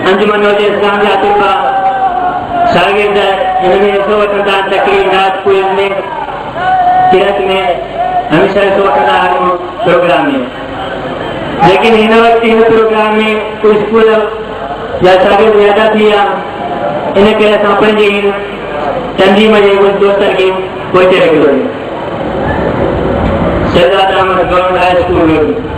अंजुमन नौजवान इस्लाम यातुल का शागिर्द इन्होंने वतन तकरीर रात क्विज में किरत में हमेशा वतन प्रोग्राम में लेकिन इन वक्त इन प्रोग्राम में कुछ स्कूल या शागिर्द ज्यादा थी इन्हें कह सौंपण जी तंजीम जे कुछ दोस्त की पहुंचे रखियो Shahzad Ahmed government high school में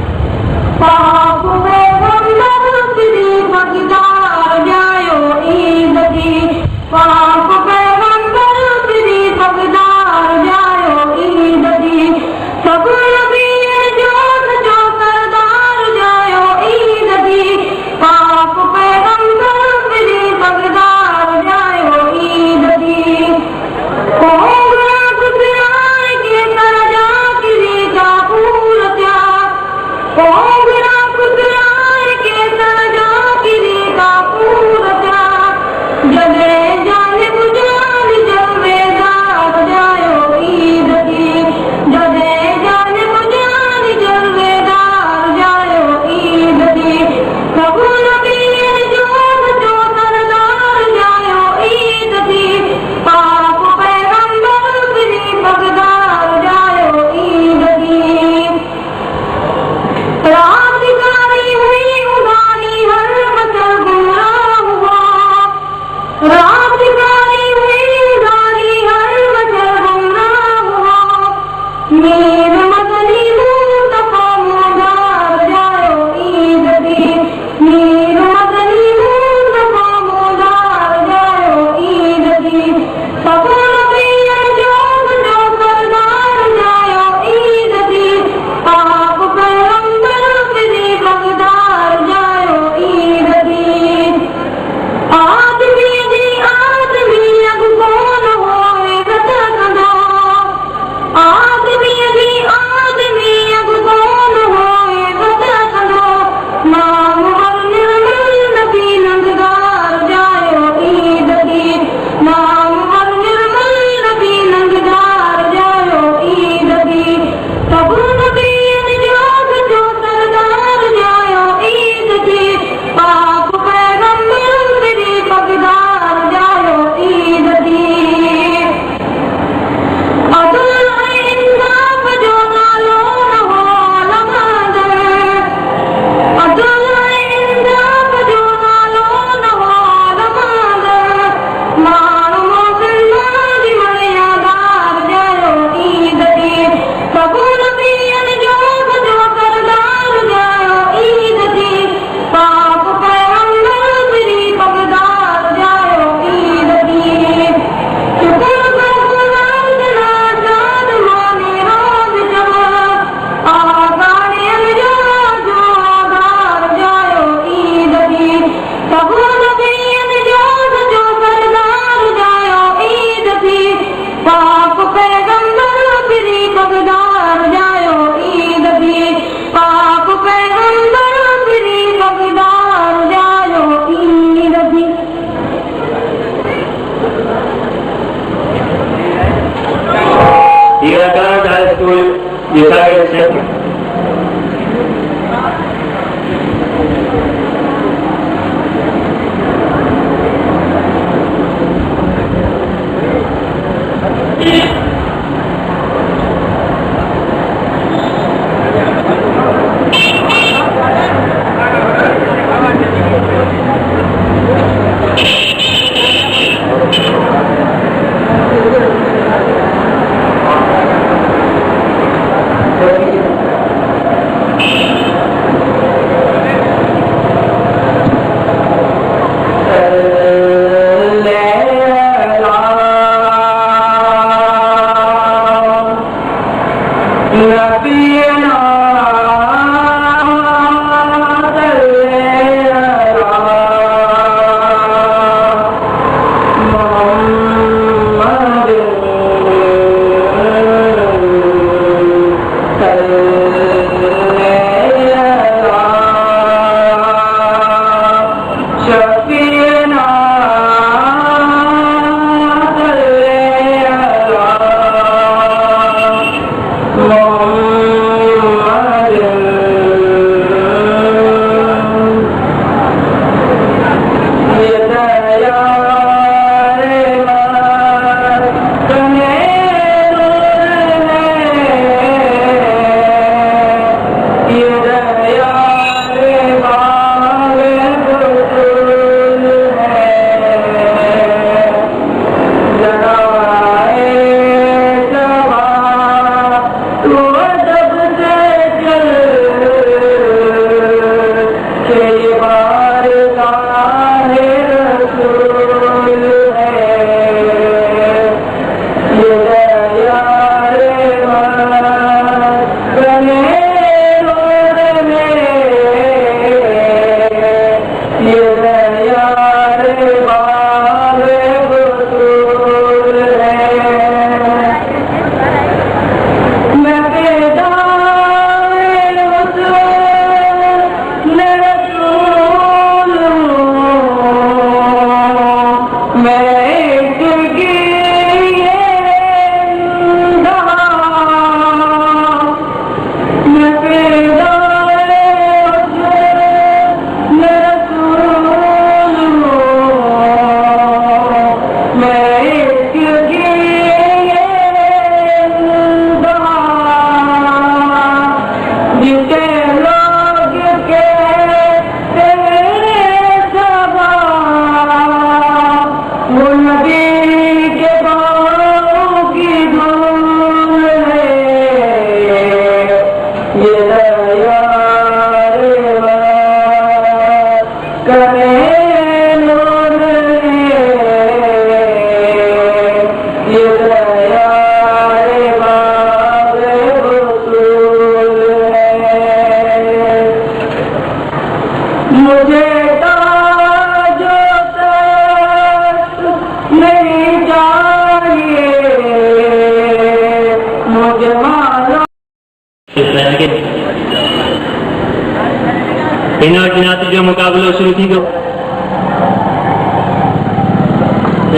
जो मुकाबलो शुरू थी तो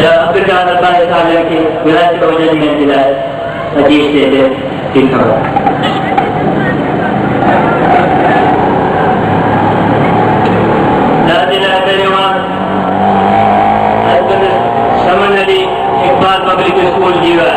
अफ्रीका के विरासत वजह में जिला अजीज से ठीक समन अली इकबाल पब्लिक स्कूल जीवा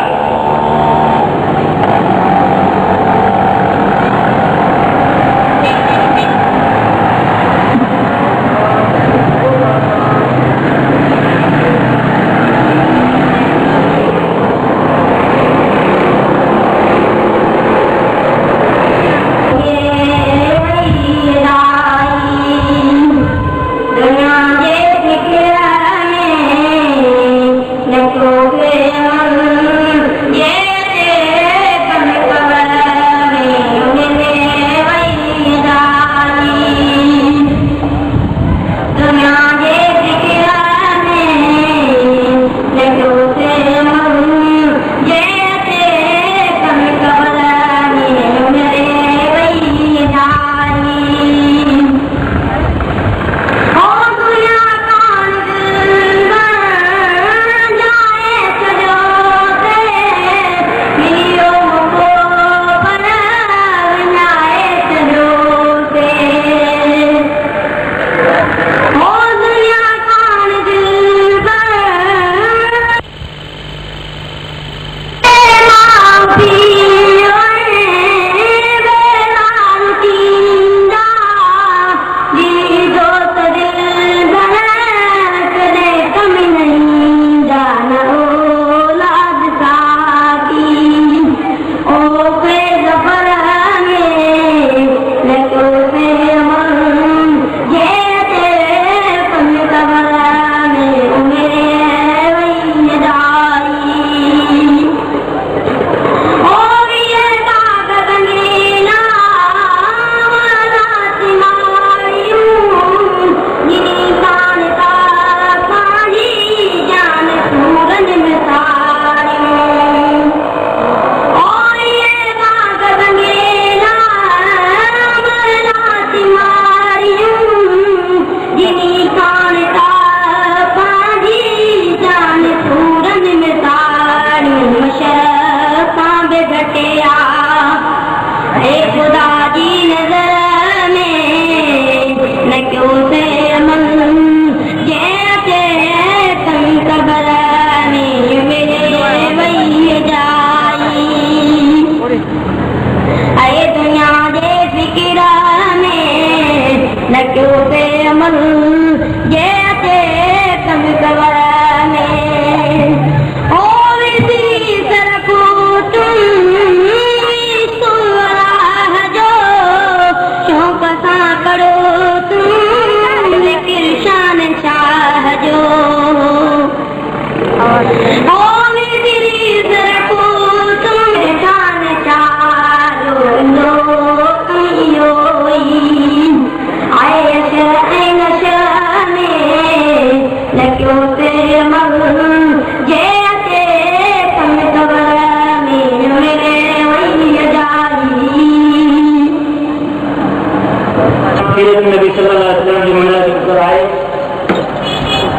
नबी सल्लल्लाहु अलैहि वसल्लम जी मुनाज़िर कर आए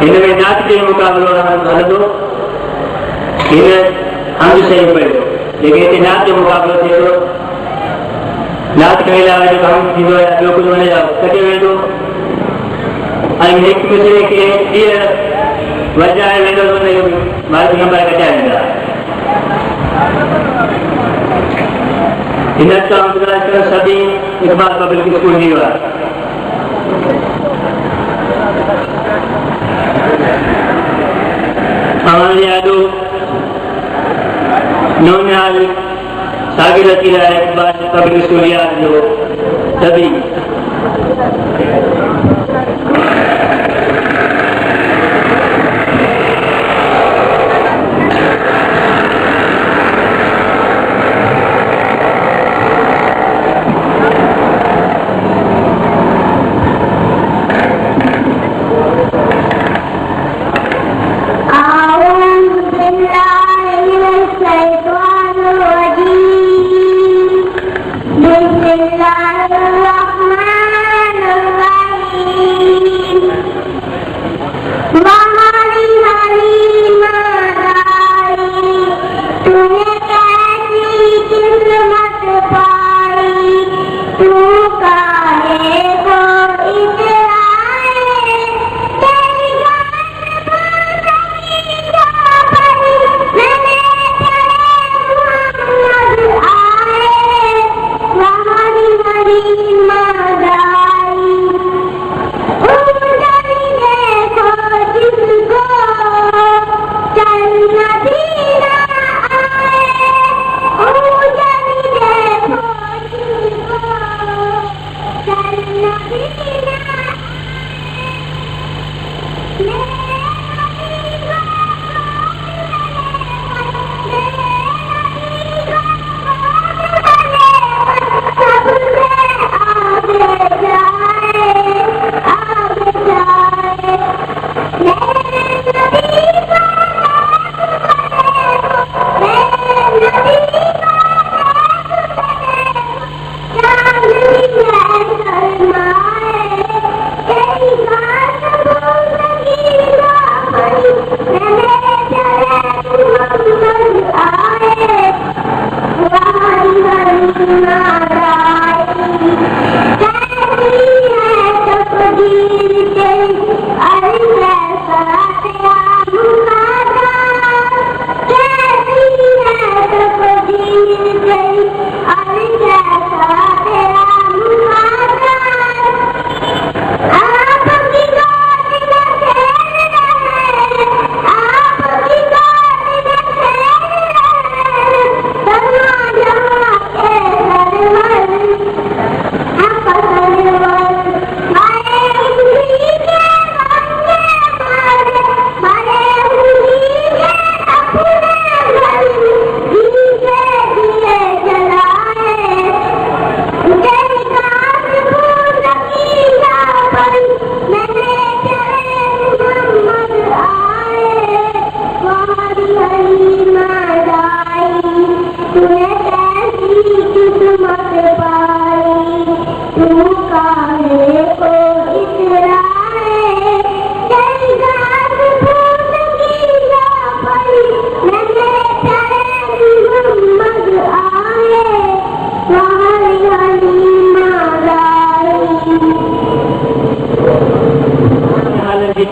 इनमें नात के मुकाबलो हलंदो इन हम सही पियो लेकिन हिते नात जो मुकाबलो थिए थो नात करण लाइ जेको हम थींदो आहे ॿियो कुझु वञे कटे वेंदो ऐं हिकु दूसरे खे ॾींहं वॼाए वेंदो हुनजो मार्ग नंबर कटाए वेंदा हिन तरह सदी इकबाल पब्लिक स्कूल जी आहे हमारे यादो नौनिहाल सागिर थी रहा है पब्लिक स्कूल याद जो तभी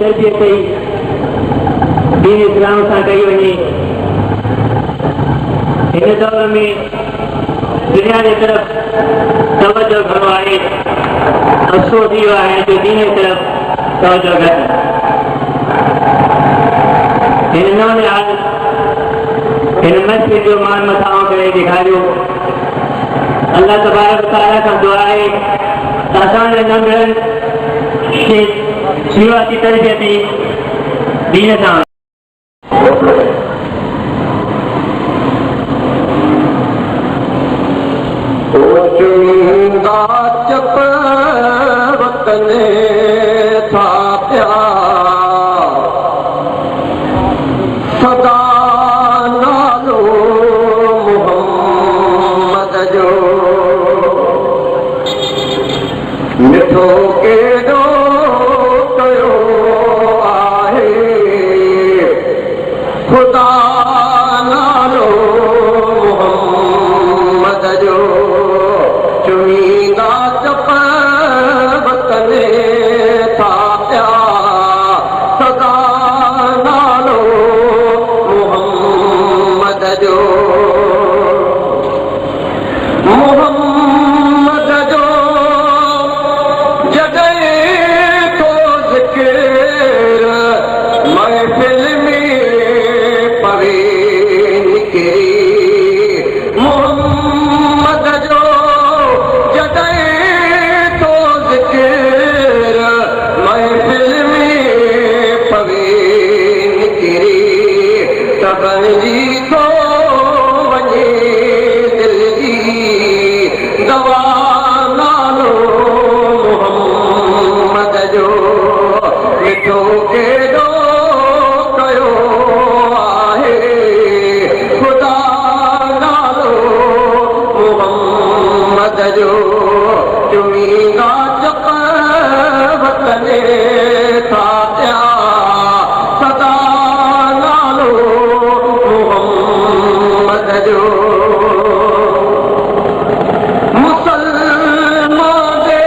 तरबियत कई दीन इस्लाम सां कई वञे हिन दौर में दुनिया की तरफ तवज्जो घणो आहे अफ़सोस इहो आहे जो दीन जी तरफ तवज्जो घटि हिन नौनिहाल हिन मस्जिद जो मान मथां करे ॾेखारियो अल्लाह तबारक तआला खां दुआ आहे त असांजे नंढड़नि खे शुरूआती तरबियत दीन सां चुनिंदा जप वतन था प्यार सदा नालो मोहम्मद जो मिठो केॾो कयो आहे ख़ुदा नालो मोहम्मद जो चुनींदा जप वतन था प्यार सदा नालो मोहम्मद जो मोहम्मद जो जॾहिं तो ज़िक्र महफ़िल में पवे निकिरी मोहम्मद जो जॾहिं तो ज़िक्र महफ़िल में पवे निकिरी सभई जी थो वञे दिल जी दवा नालो मोहम्मद जो मिठो केॾो कयो आहे ख़ुदा नालो मोहम्मद जो चुनींदा जप वतन था प्यार सदा नालो मोहम्मद जो मुसलमान दे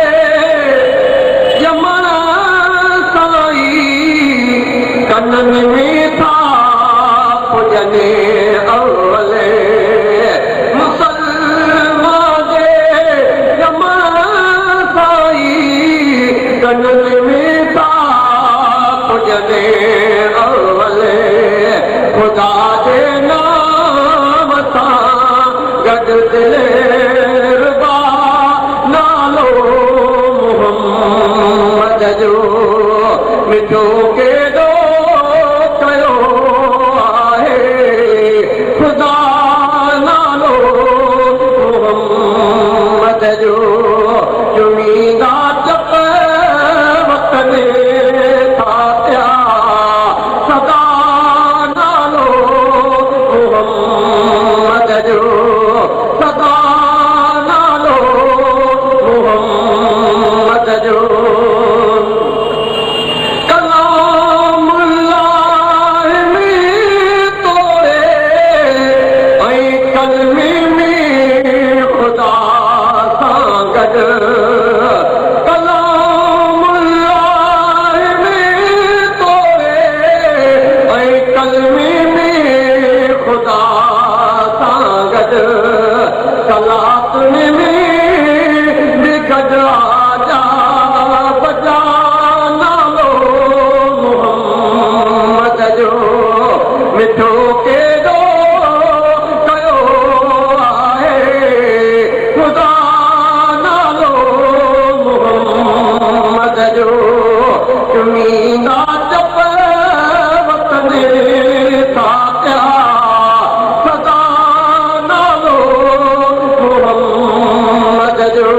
यमन साईं कननि में था पुॼनि अवले मुसलमान दे यमन साईं कननि में था पुॼनि अवले ख़ुदा जे नाम सां गॾु दिलरुबा नालो मोहम्मद जो मिठो केॾो कयो आहे ख़ुदा नालो मोहम्मद जो चुनींदा जप वतन था प्यार सदा नालो मोहम्मद जो सदा नालो मोहम्मद जो कलामुल्लाह में तोड़े ऐं कलमे में ख़ुदा सां गॾु कलामुल्लाह में तोड़े ऐं कलमे में ख़ुदा सां गॾु सलातुन में बि गॾु आजा बजा नालो मोहम्मद जो मिठो केॾो कयो आहे ख़ुदा नालो मोहम्मद जो चुनींदा जप वतन था प्यार सदा नालो मोहम्मद जो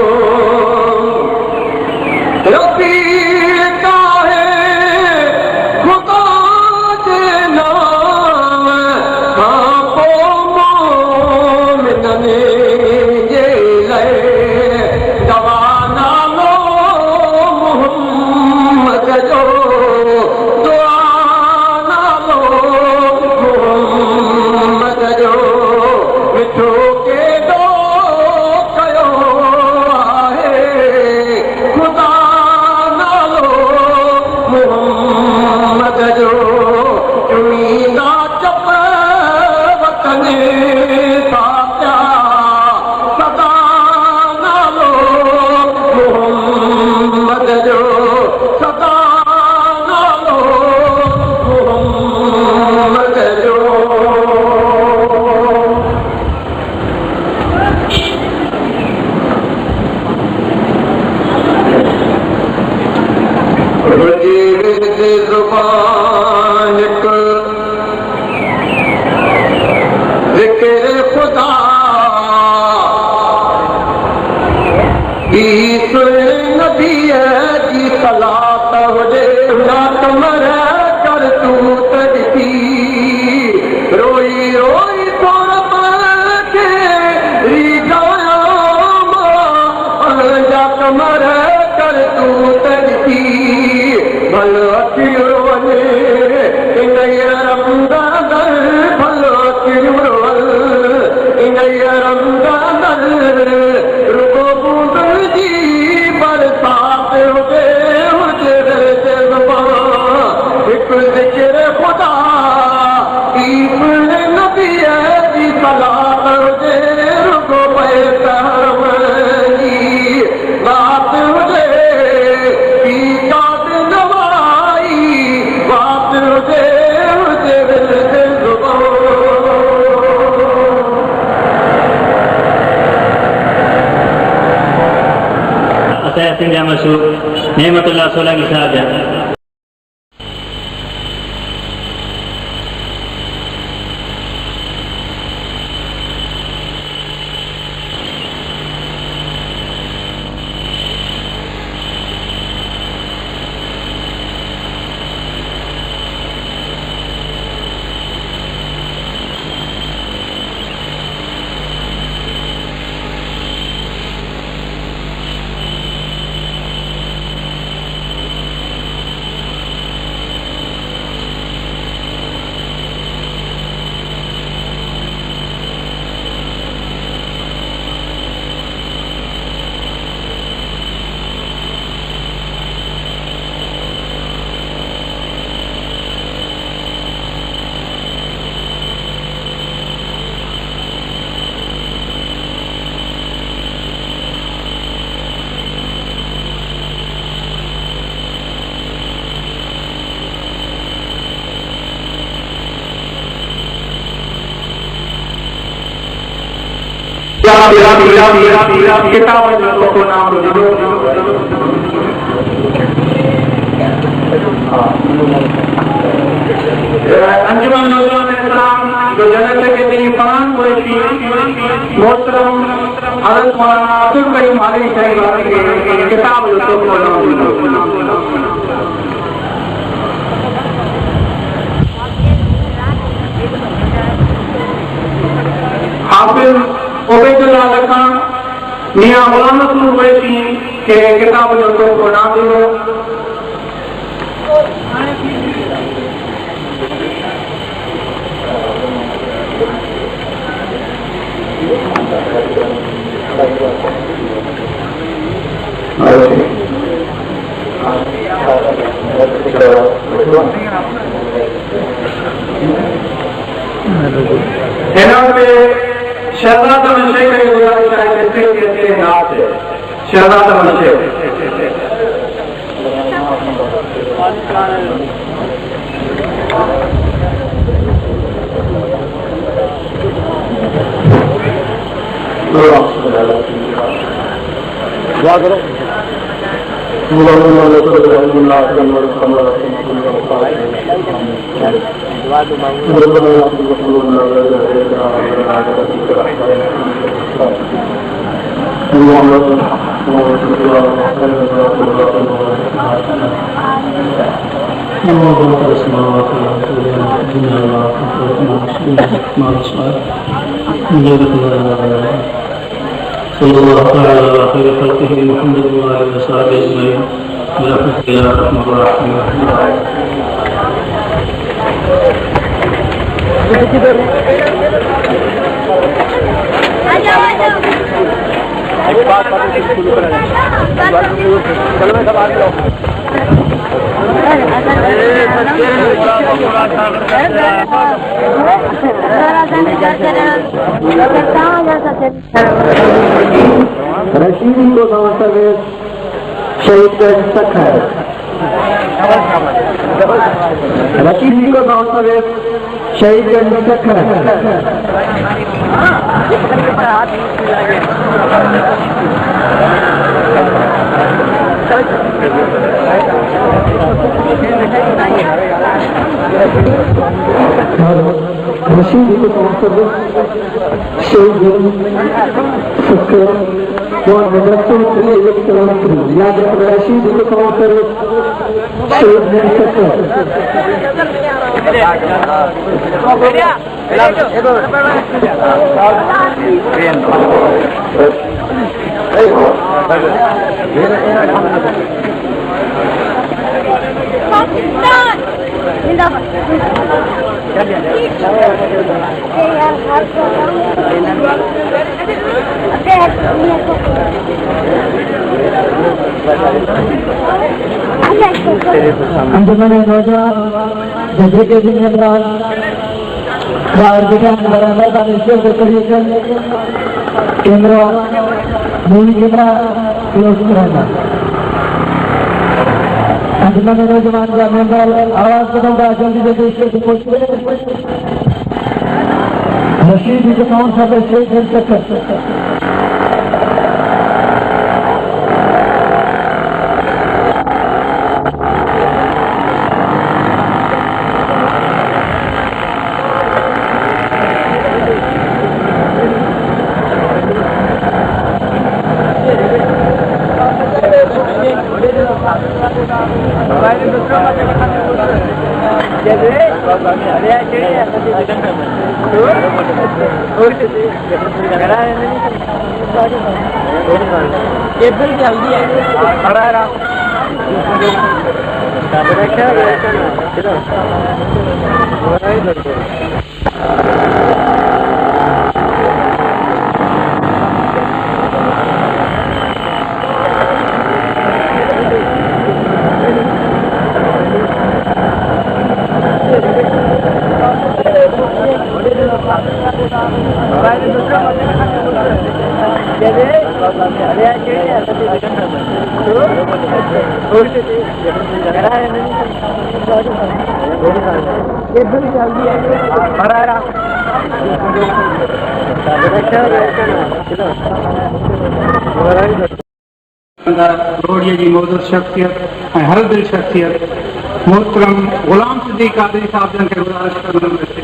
रफ़ीक़ आहे ख़ुदा जे नाम भलो तिरुवले इनय रमदादल भलो तिरुवल इनय रमदादल रुको बूंदल जी बरसात हुजे हुजे जज़्बा एक ज़िक्र खुदा ईद नबी जी सलात हुजे रुको पैगंबरी बात हुजे ईकाद नवाई बात हुजे हुजे जज़्बा अतः सिंधिया मशहूर नेमतुल्लाह सोलंकी साहब जा किताब को नाम अंजुमन नौजवान इस्लाम जो जन्नत के दिन फरान हुई थी मोहतरम हज़रत मौलाना अब्दुल करीम आलवी साहब की किताब को नाम हाफिज उबैदुल्लाह लखान मियां गुलाम नसूर वैसी के किताब जो को नाम दियो शहजादा मंशे का गुजारिश है कहते नाथ है शहजादा मंशे दुआ करो सल्लल्लाहु अलैहि व सल्लम मुहम्मद व आलिहि व सहाबिहि अजमईन बिरहमतिका या अरहमर राहिमीन। रशीदी को समझते शहीद का तक है रशीदी को समझते शहीद का तक है रशीदी को समझते शहीद मदरसों के लिए एक किलोमीटर याद रशीद को समझते शहीद नहीं सकते पाकिस्तान जिंदाबाद। अंजुमन नौजवान जैसे के दिन बराबर का निश्चय को कैमरा मूवी कैमरा क्लोज रहना। अंजुमन नौजवान का मेंबर आवाज करूंगा जल्दी जल्दी स्टेज पहुंचे। रशीद जी कौन सा स्टेज चेक कर सकते। रोडिया जी मौजूद शख्सियत हर दिल शख्सियत मोहतरम गुलाम सिद्दीक कादरी साहब जन के गुजारिश करने में से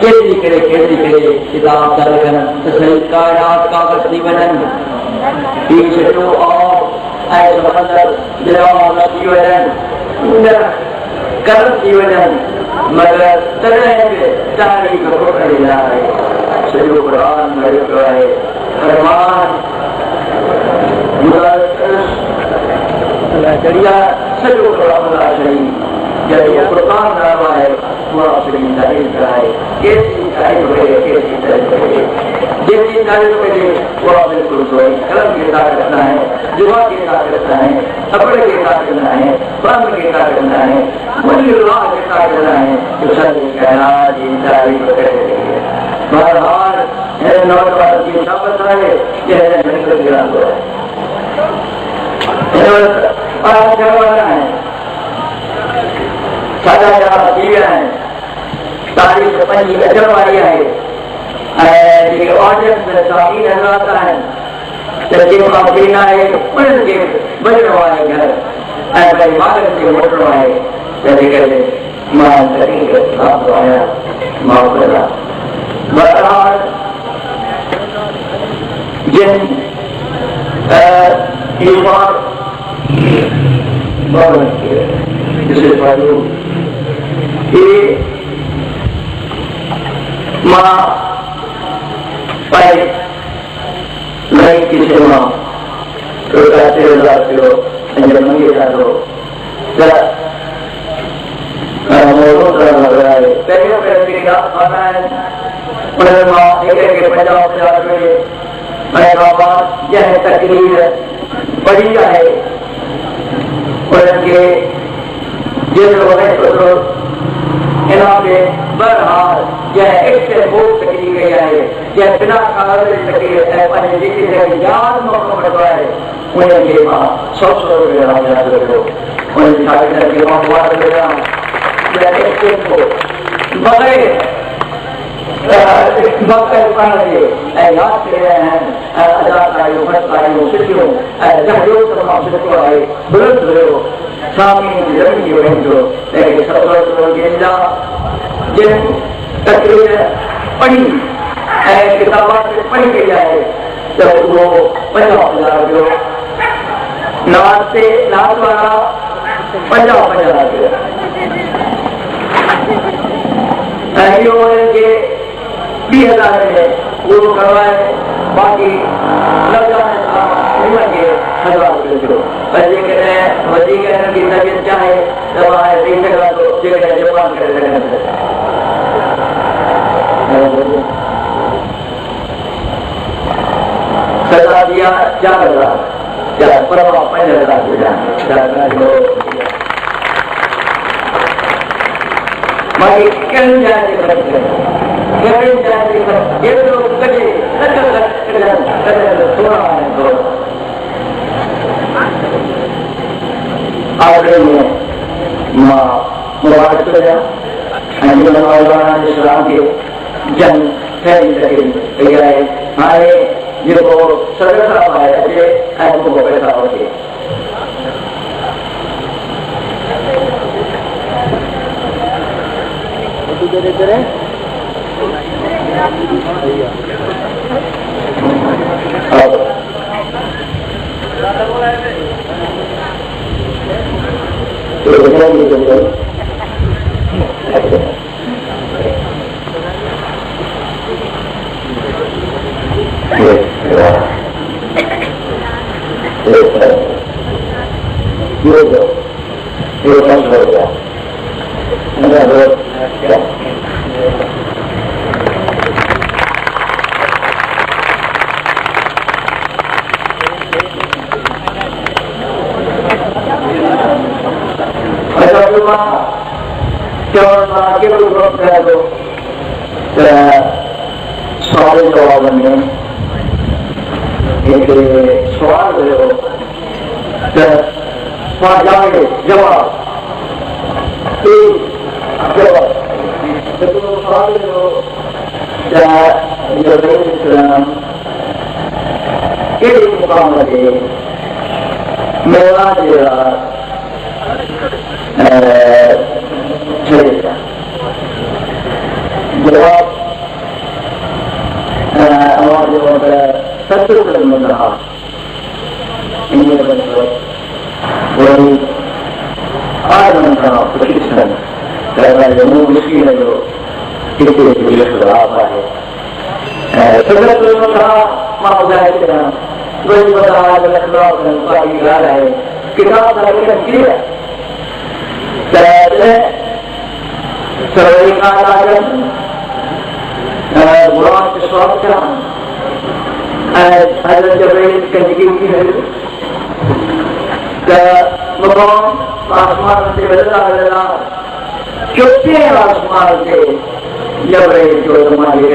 केतरी करे किताब था लिखन सही कायनात कागज थी वञनि ही छॾियो ऐं समंदर जवाब थी वञनि कर्म थी वञनि मगर तॾहिं बि तारीख़ पकड़ी न आहे सॼो क़ुरान भरियो पियो आहे फरमान चढ़िया सॼो क़ुरान आहे जॾहिं क़ुरान नालो आहे तारीफ़ कराए केतिरी तारीफ़ करे केतिरी तारीफ़ करे जेतिरी तारीफ़ करे उहा बिल्कुलु सही कलम के साथ रखना है जुआ के साथ रखना है कपड़े के साथ रखना है फर्म के साथ रखना है मुझे अल्लाह के साथ रखना है तो सब कायनात की तारीफ़ करे बहरहाल मेरे नौजवान की शब्द है यह निकल गया है सादा जवाब थी विया आहिनि तारीख़ पंहिंजी अचण वारी आहे ऐं जेके ऑडियंस में साथी हज़रात आहिनि त जेको दिन आहे उन्हनि खे वञिणो आहे घर ऐं भई मालिक खे मोटिणो आहे तंहिं करे मां तरीक़े सां आहियां मां बहरहाल जिन मां पंहिंजे लाइफ की सेवा कयो पंहिंजे मंगे ॾाढो त पहिरियों जेके ॻाल्हि आहिनि उनमें मां हिक 50 रुपए ऐं बाबा जंहिं तकरीर पढ़ी आहे उन्हनि खे जेतिरो वणे ओतिरो इनाम ॾे बहरहाल जंहिं तकरीर कई आहे जंहिं बिना तकरीर ऐं पंहिंजे जेके यादि मौक़ो वठो आहे उन्हनि खे मां 100 रुपया यादि कयो उन्हनि शागिर्दनि खे मां मुबारक ॾियां बग़ैर पढ़ण जे ऐं यादि करे रहिया आहिनि ऐं अदाकारियूं फनकारियूं सुठियूं ऐं जहिड़ो तमामु सुठो आहे बुलंद हुयो सामीन जी ज़मीन वेंदो लेकिन ॾींदा जिन तकरीर पढ़ी ऐं किताबात पढ़ी कई आहे त उहो 50 रुपयो नात वारा 50 रुपया ऐं इहो उन्हनि खे 20,000 में पूरो करवाए बाक़ी हिननि खे 1000 रुपयो ॾियो पर जेकॾहिं वधीक हिननि जी तबियत चाहे त मां ॾेई सघां थो जेकॾहिं जवान करे सघनि सदा दिया 4,000 पर मां 5,000 बाक़ी कहिड़ी जाइ ते ख़र्च कनि कहिड़ी जाइ ते ख़र्च एतिरो कजे आख़िर में मां मुबारक थो ॾियां ऐं नौजवान इस्लाम खे जंग ठही सघे कई आहे हाणे जेको सदर साहब आहे अचे ऐं को पैसा वठे सवाल जवाब में एक सवाल हुयो त जवाब सवाल हुयो त कहिड़े मुक़ाम ते मेरा जे जवाब सत्य में रहा वही आगमन का प्रशिक्षण मुश्किल है जो किसी लाभ है वही बता है किताब आसमान से बदला चुपते आसमान से जब जो तुम्हारे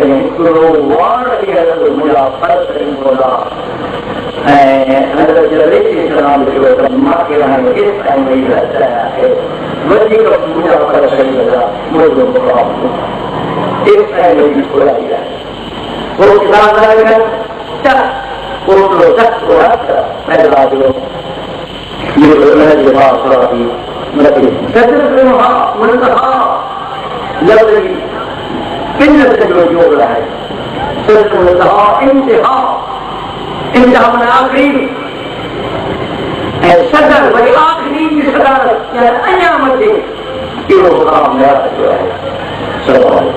मुझा फर्क बोला माँ के रहने इस टाइम में रहता है वही का पूजा फर्क इस टाइम में बोला गया वो किताब योग रहा है इम्तिहान में आखिरी सदर वही आखिरी की सदर अन्यामत कि वो काम जो है सवाल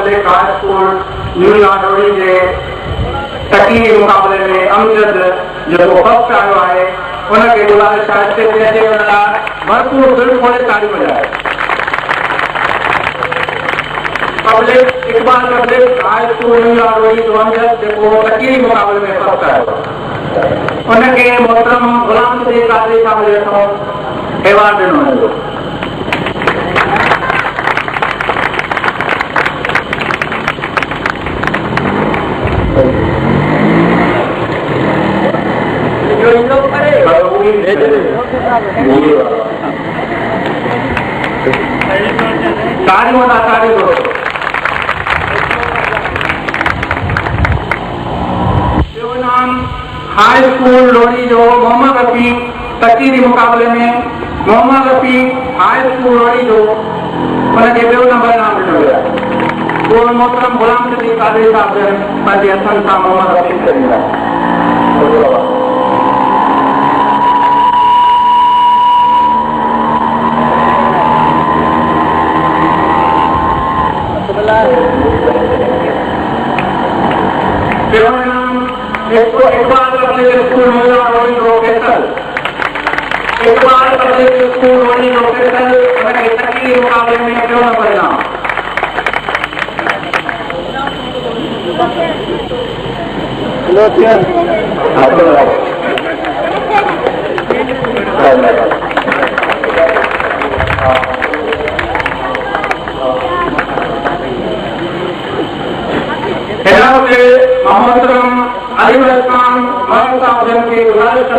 पब्लिक हाई स्कूल न्यू लाडोरी के तकी मुकाबले में अमजद जो फर्स्ट आयो है उनके गुजारिश भरपूर दिल खोले ताली बजाए public Iqbal public high school new लाडोरी जो अमजद जो तकी मुकाबले में फर्स्ट आयो उनके मोहतरम गुलाम सदीक कादरी साहब एवार्ड ॾिनो हाई स्कूल लोरी जो मोहम्मद रफी तकीरी मुकाबले में मोहम्मद रफी हाई स्कूल लोरी जो उनके ॿियो नंबर नाम ॾिनो वियो आहे उहो मोहतरम गुलाम सदीक कादरी साहब पंहिंजे हथनि सां मोहम्मद रफी कयो इकबाल पब्लिक स्कूल रोनी प्रोफेसर इकबाल पब्लिक स्कूल रोनी प्रोफेसर तकरीर मुकाबले में क्यों न परिणाम मोहम्मद अली खान महमूद साहब की गुजारिश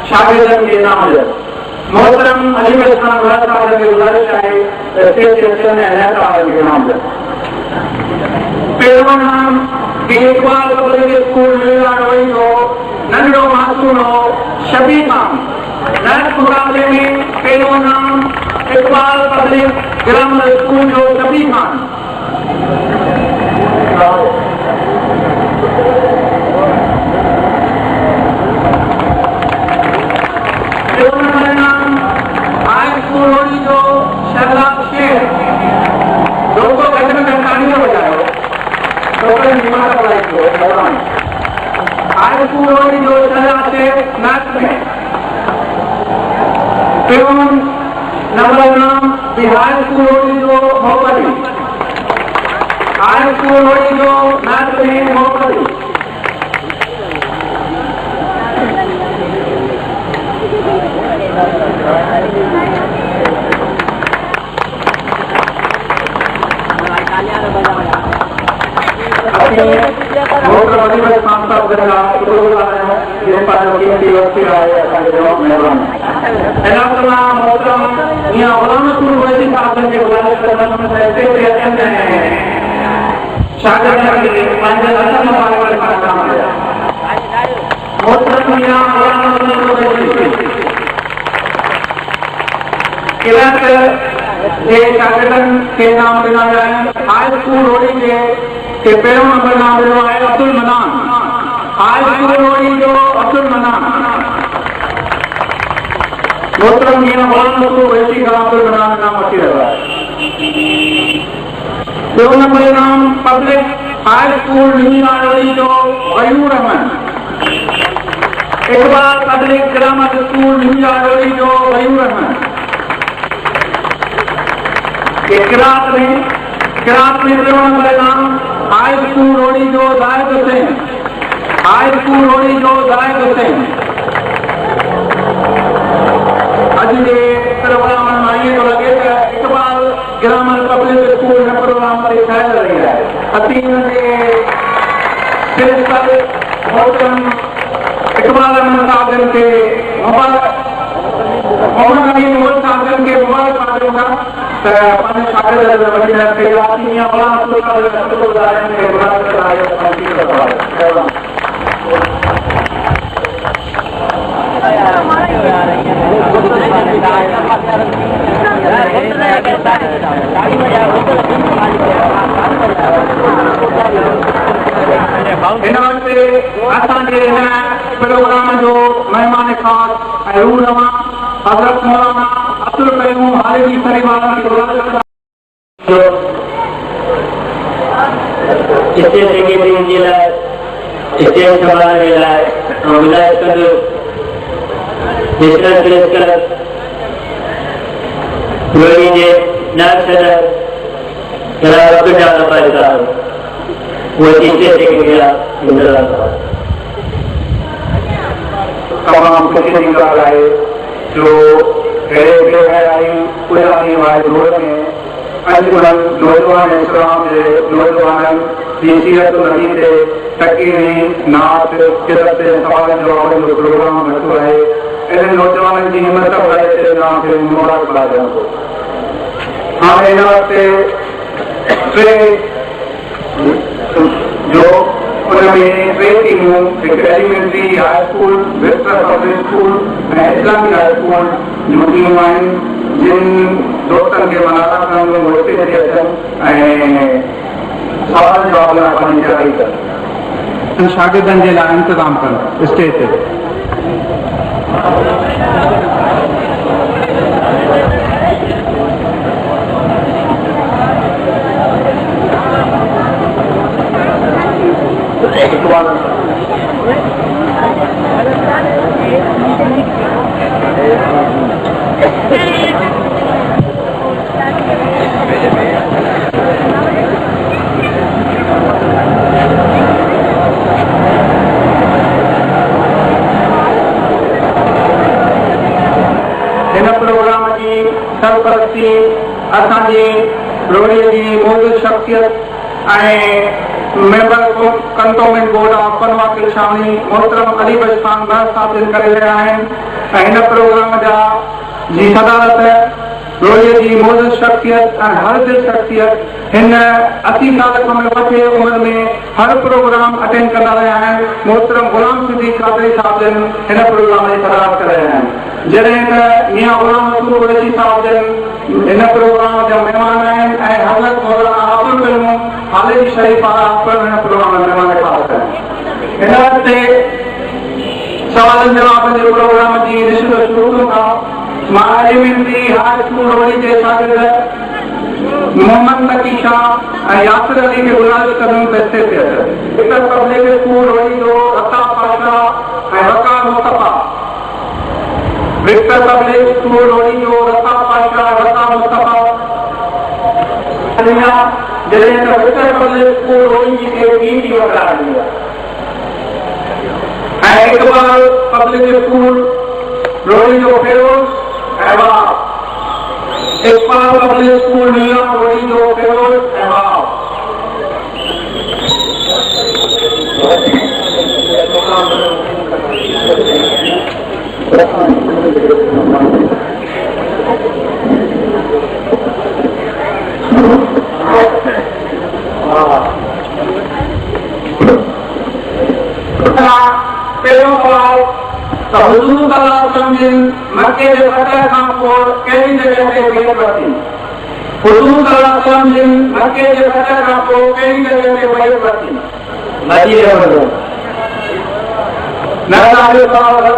शागिर्दन के नामजद मोहतरम अली खान साहब की गुजारिश है के नामजद पहला नाम इकबाल पब्लिक स्कूल हो नंढो मासूम हो शबी खान नैट मुकाबले में पहलो नाम इकबाल पब्लिक ग्रामर स्कूल जो शबी खान हाई स्कूल होनी जो शहजाद शेख दोस्तों घर में तालियां बजाओ हाई स्कूल होनी जो शहजाद शेख मैथ में नंबर नाम हाई स्कूल होनी जो मोहम्मद हाई स्कूल होनी जो मैथ में मोहम्मद मेहरबानी तमाम मोहतरम मियां गुलाम नसूर वैसी साहब के गुलाम से शागिर्द के पंहिंजे असम वाले काम कया मोहतरम मियां गुलाम नसूर वैसी किलत के शागिर्दन के नाम ॾिना विया आहिनि। हाई स्कूल रोड़ी के पहिरियों नंबर नाम ॾिनो आहे अब्दुल मनान। हाई स्कूल रोड़ी जो अब्दुल मनान मोहतरम मियां गुलाम नसूर वैसी का अब्दुल मनान नाम अची रहियो आहे। ॿियो नंबर नाम पब्लिक हाई स्कूल न्यूज़ी जो Ghayoor Ahmed. Iqbal public grammar school न्यूज़ी जो गयूर अहमद। किरात में ॿियो नंबर नाम हाई स्कूल रोड़ी जो ज़ाहिद हुसैन। हाई स्कूल रोड़ी जो ज़ाहिद हुसैन। अॼु जे प्रोग्राम में ईअं थो लॻे त इकबाल ग्रामर पब्लिक स्कूल हिन प्रोग्राम ते ठहियल रही आहे। असीं हुन जे प्रिंसिपल मोहतरम इकबाल अहमद साहिबनि खे मोहम्मद अली मोहम्मद साहिबनि खे मुबारक ॾियूं था त पंहिंजे शागिर्द वठी कई आहे। मियां गुलाम नसूर खे मुबारक हिन वक़्तु असांजे हिन प्रोग्राम जो महिमान ख़ास ऐं रूहनुमा हज़रत मौलाना अब्दुल कयूम हालेवी सरीवाला की स्टेज सेक्रेटरी जे लाइ स्टेज संभालण जे लाइ ऐं विलायत नेशनल प्रेस क्लब रोड़ी जे नायब सदर जनाब अब्दुल जब्बार भाई साहब वो स्टेज सेक्रेटरी इंतज़ार तमाम खुशी की ॻाल्हि आहे जो अहिड़े बेहराई पुरानी वारे दौर में अॼु उन्हनि नौजवान इस्लाम जे नौजवाननि जी सीरत नबी ते तक़रीरी नात किरत सवालनि जवाबनि जो प्रोग्राम रखियो आहे। अहिड़े नौजवाननि जी हिमत वधाए ते नाम खे मुबारकबाद ॾियां थो। हाणे हिन वक़्तु जो उनमें टे टीमूं हिकु elementary high school Victor public school ऐं इस्लामी हाई स्कूल जूं टीमूं आहिनि जिन दोस्तनि खे मनारा करण में मोटी ते अचनि ऐं सवाल जवाब लाइ पंहिंजी तयारी कनि। शागिर्दनि जे लाइ इंतज़ाम कनि स्टेज ते। सरपरस्ती असांजी रोड़ीअ जी मौजूद शख्सियत ऐं मेंबर कंटोनमेंट बोर्ड ऑफ पनवाकिल छावनी मोहतरम अली बश खान महर साहब करे रहिया आहिनि ऐं हिन प्रोग्राम जा जी सदारत रोड़ीअ जी मौजूद शख्सियत ऐं हर दिल शख्सियत हिन 80 साल खां मथे उमिरि में हर प्रोग्राम अटेंड कंदा रहिया आहिनि। मोहतरम गुलाम सिद्दीक़ कादरी साहब हिन प्रोग्राम जी सदारत करे रहिया आहिनि। जॾहिं त मियां गुलाम नसूर वैसी साहब हिन प्रोग्राम जा महिमान आहिनि ऐं हज़रत मौलाना अब्दुल कयूम हालेवी शरीफ वारा हिन प्रोग्राम जा महिमान ख़ास आहिनि। हिन वक़्तु सवालनि जवाबनि जे प्रोग्राम जी रिश्वत शुरू था। मां एलिमेंट्री हाई स्कूल रोड़ी जे शागिर्द मोहम्मद नकी शाह ऐं यासिर अली खे गुज़ारिश कंदुमि त स्टेज ते अचनि। विक्टर पब्लिक स्कूल रोड़ी जो रता पाशा ऐं वकार मुस्तफ़ा। विक्टर पब्लिक स्कूल रोड़ी जो रता पाशा ऐं वकार मुस्तफ़ा। जॾहिं त विक्टर पब्लिक स्कूल रोड़ी जी खे ॿी टी वधारणी आहे ऐं इकबाल पब्लिक स्कूल रोड़ी जो फेरोज़ ऐं वाह। इकबाल पब्लिक स्कूल न्यूयॉर्क रोड़ी जो फेरोज़ ऐं वाह। पहिरियों सवाल त हुजूर सल्लल्लाहु अलैहि वसल्लम जिन मक्के जे फतह खां पोइ कहिड़ी जॻह ते बैत वरिती? हुजूर सल्लल्लाहु अलैहि वसल्लम जिन मक्के जे फतह खां पोइ कहिड़ी जॻह ते बैत वरिती? मदीने में। मेरा ये सवाल है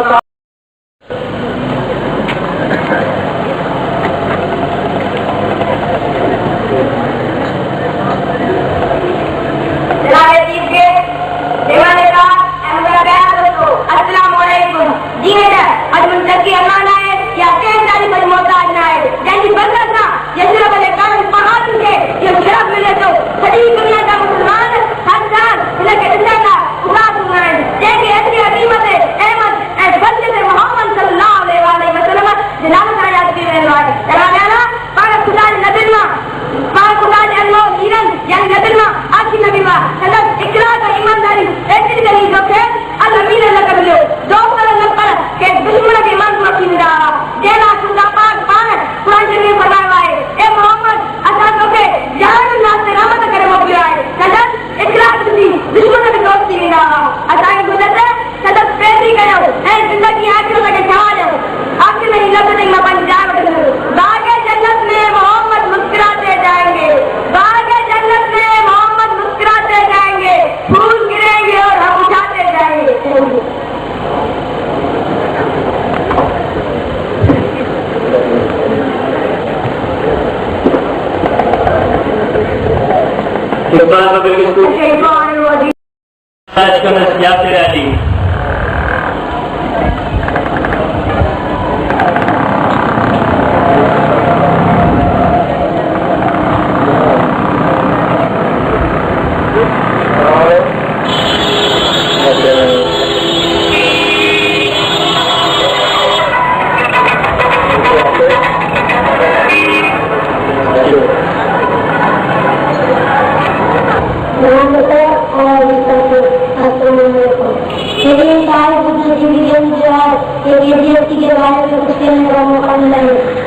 यासिर अली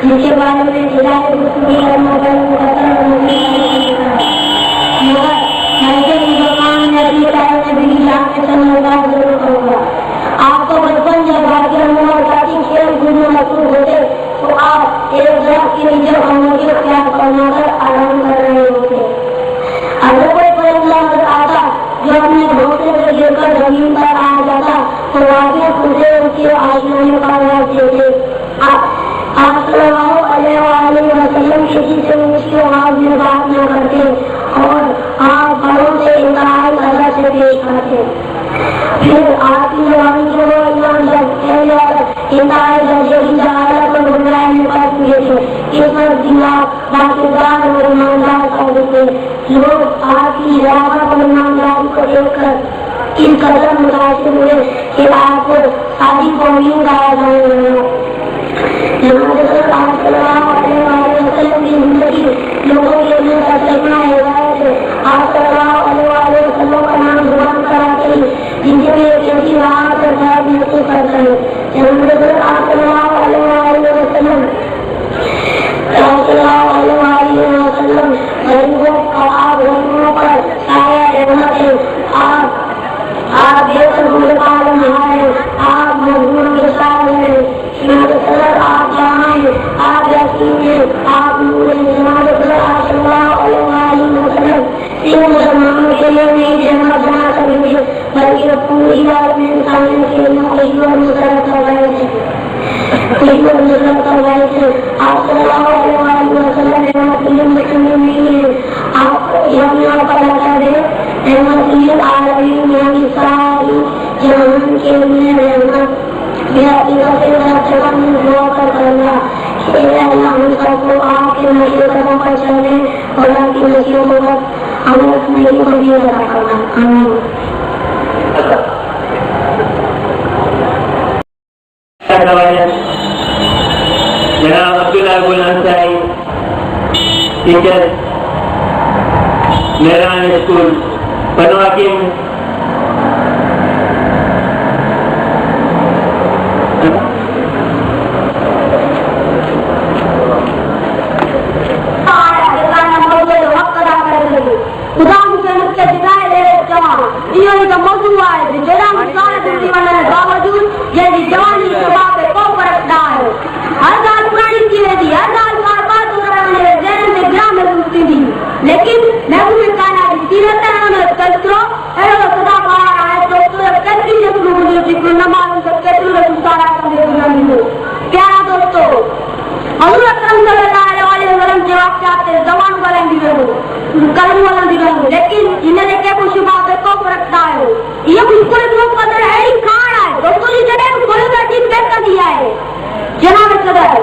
जिनके बारे में आपको बचपन जब खेल कूद में मशहूर होते तो आप एक दरख्त के नीचे खामोशी अख्तियार फरमाकर आराम कर रहे होते। अगर कोई परिंदा नजर आता जो अपने घोंसले से गिरकर जमीन पर आ जाता तो वाक़ई खुदे उसके आसमानी कामयाब देते। आप सल्लल्लाहु अलैहि वसल्लम किसी से उसकी आवाज में बात न करते और आप बड़ों से इंतहाई अदा से पेश आते। फिर आपकी जवानी जो इंतहाई दर्जे की जहालत और गुमराही में कर चुके थे, इस वक्त दिया बाकीदार और ईमानदार साबित थे। लोग आपकी इरादा और ईमानदारी को देखकर इन कदर मुतासिर हुए कि आपको सारी कौमियों का की जिंदगी लोगों के लिए तस्लीमा हिदायत है। आप सल्लल्लाहु अलैहि वसल्लम का नाम जुबान कराते ही जिंदगी में एक ऐसी राहत और शायद महसूस करता है। आप सल्लल्लाहु अलैहि वसल्लम गरीबों और आप गरीबों पर साया रहमत है। आप बेसबूर आलम है, आप मजबूर के साथ हैं। आप जहाँ हैं, आप यकीन हैं, आप नूर हैं। मुसलमानों के लिए नहीं जन्नत बना सकेंगे बल्कि पूरी रात में इंसानों के लिए मुसरत करवाए थे। आप सल्लल्लाहु अलैहि वसल्लम मुस्लिम नहीं है। आप यहाँ पर लगा दे आलमी सारी जहान के लिए रहमत आपके नशे कदम पर चलने और आपकी नशियों को बस हमें अपने लिए बदिया रखा करना। जनाब अब्दुल्लाह गुल अंसारी टीचर मेहरान स्कूल बनवाकी मौजू आहे जहिड़ा मुसाल थी वञण बावजूद जंहिंजी जवानी शबाब ते को फ़र्क़ु न आहे हर ॻाल्हि पुराणी थी वेंदी हर ॻाल्हि बार बार दोहराइण जे ज़हन में गिरा महसूस थींदी लेकिन महबूब कायनात जी सीरत ऐं हुन जो तज़किरो अहिड़ो सदाबहार आहे जो केतिरी नस्लूं हुजूं जेको न मालूम त केतिरियूं नस्लूं सारा कंदे गुज़रंदियूं प्यारा दोस्तो हज़रत अकरम सल्लल्लाहु अलैहि वसल्लम जे वाक़ियात ते ज़बान ॻाल्हाईंदी रहूं कलम हलंदी रहूं लेकिन हिन जे के बि शुबा ते को फ़र्क़ु न आयो इहो बिल्कुलु हिकिड़ो क़दुरु अहिड़ी खाण आहे दोस्तो जी जॾहिं बि खुली त जी कंदी आहे जनाब सदर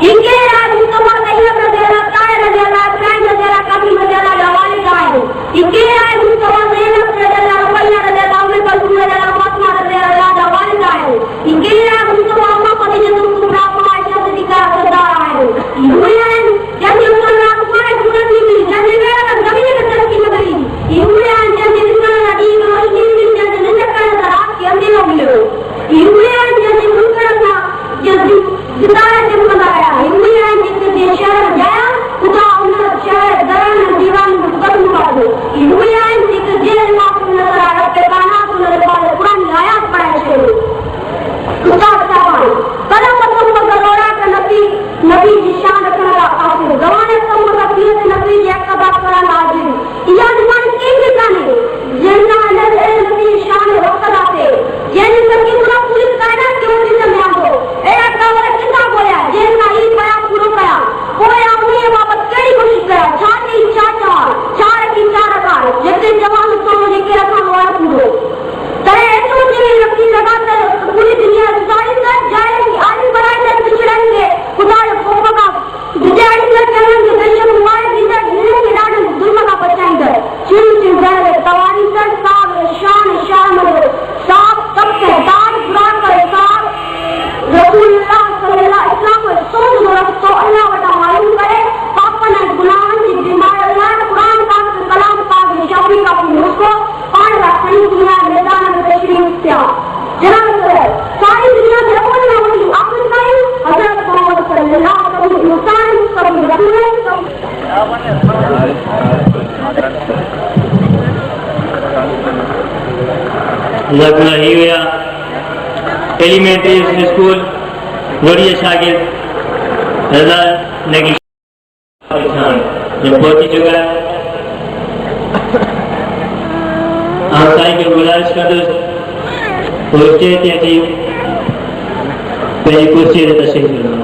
इनके आज मुस्तफा तैयब रज़ियल्लाहु ताहिर रज़ियल्लाहु इब्राहिम रज़ियल्लाहु काबिल रज़ियल्लाहु के हवाले का है इनके आज मुस्तफा ज़ैनब रज़ियल्लाहु रुक़ैया रज़ियल्लाहु उम्मे कुलसूम रज़ियल्लाहु फातिमा रज़ियल्लाहु के हवाले का है इनके आज मुस्तफा अम्मा खदीजा कुबरा आयशा सिद्दीक़ा सरदार है ये जब मुसलमान पूरे पूरे मिली जब मेरा नबी ने तरक्की न करी ये आज जब इंसान नबी को मुस्लिम जब नजर कर रात के अंधेरे में मिलो ये आज जब मुनकर था जब सितारे जब बनाया ये आज जिसके शहर जाया खुदा उन शहर दरन दीवान मुकद्दम कर दो ये आज जिसके जेल में नजर आ रहा काना को नजर आ कुरान आयत पढ़े छे खुदा साहब कलम मतलब गरोड़ा का नबी की शान रखने का हासिल जवाने कम मतलब नबी की एक बात करना हाजिर यह जवान की भी जाने जिन्ना नबी शान रखता आते जैसे सबकी पूरा पूरी कायनात के वजह से ध्यान दो एक कावरे कितना बोला जिन्ना ही पाया पूरा करा कोई अपनी बाबत केड़ी कोशिश करा छाती चाचा चार की चार का जितने जवान समझ के रखा हुआ पूरो तरे ऐसे मुझे रखी लगा कर पूरी दुनिया सारी तक जाएगी आदमी बनाए तक पिछड़ेंगे खुदा को का विजय कर करेंगे दर्शन हमारे जिंदा जीने के डाल दुर्मा का बचाएंगे चिन चिन जाए तवारी सर साब शान शान साब सब के दाद कुरान का साब रसूलुल्लाह सल्लल्लाहु अलैहि वसल्लम को सोच दो तो अल्लाह बता मालूम करे पापा ने गुलाम की बीमार अल्लाह कुरान का कलाम का शफी का उसको पान रखनी दुनिया मैदान में तशरीफ किया जनाब सारी दुनिया में कोई ना होगी आपने कही हजरत मोहम्मद सल्लल्लाहु अलैहि वसल्लम सब रसूल जज़ाकुल्लाह ही हुआ एलिमेंट्री स्कूल वड़िया शागिर्द रजा नगी जो पहुंची चुका है आप साईं खे गुज़ारिश कंदुसि तो स्टेज ते अची पंहिंजी कुर्सीअ ते तशरीफ़ ॾिनो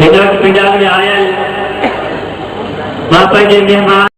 हिन वक़्तु पंजाब में आयल मां पंहिंजे महिमान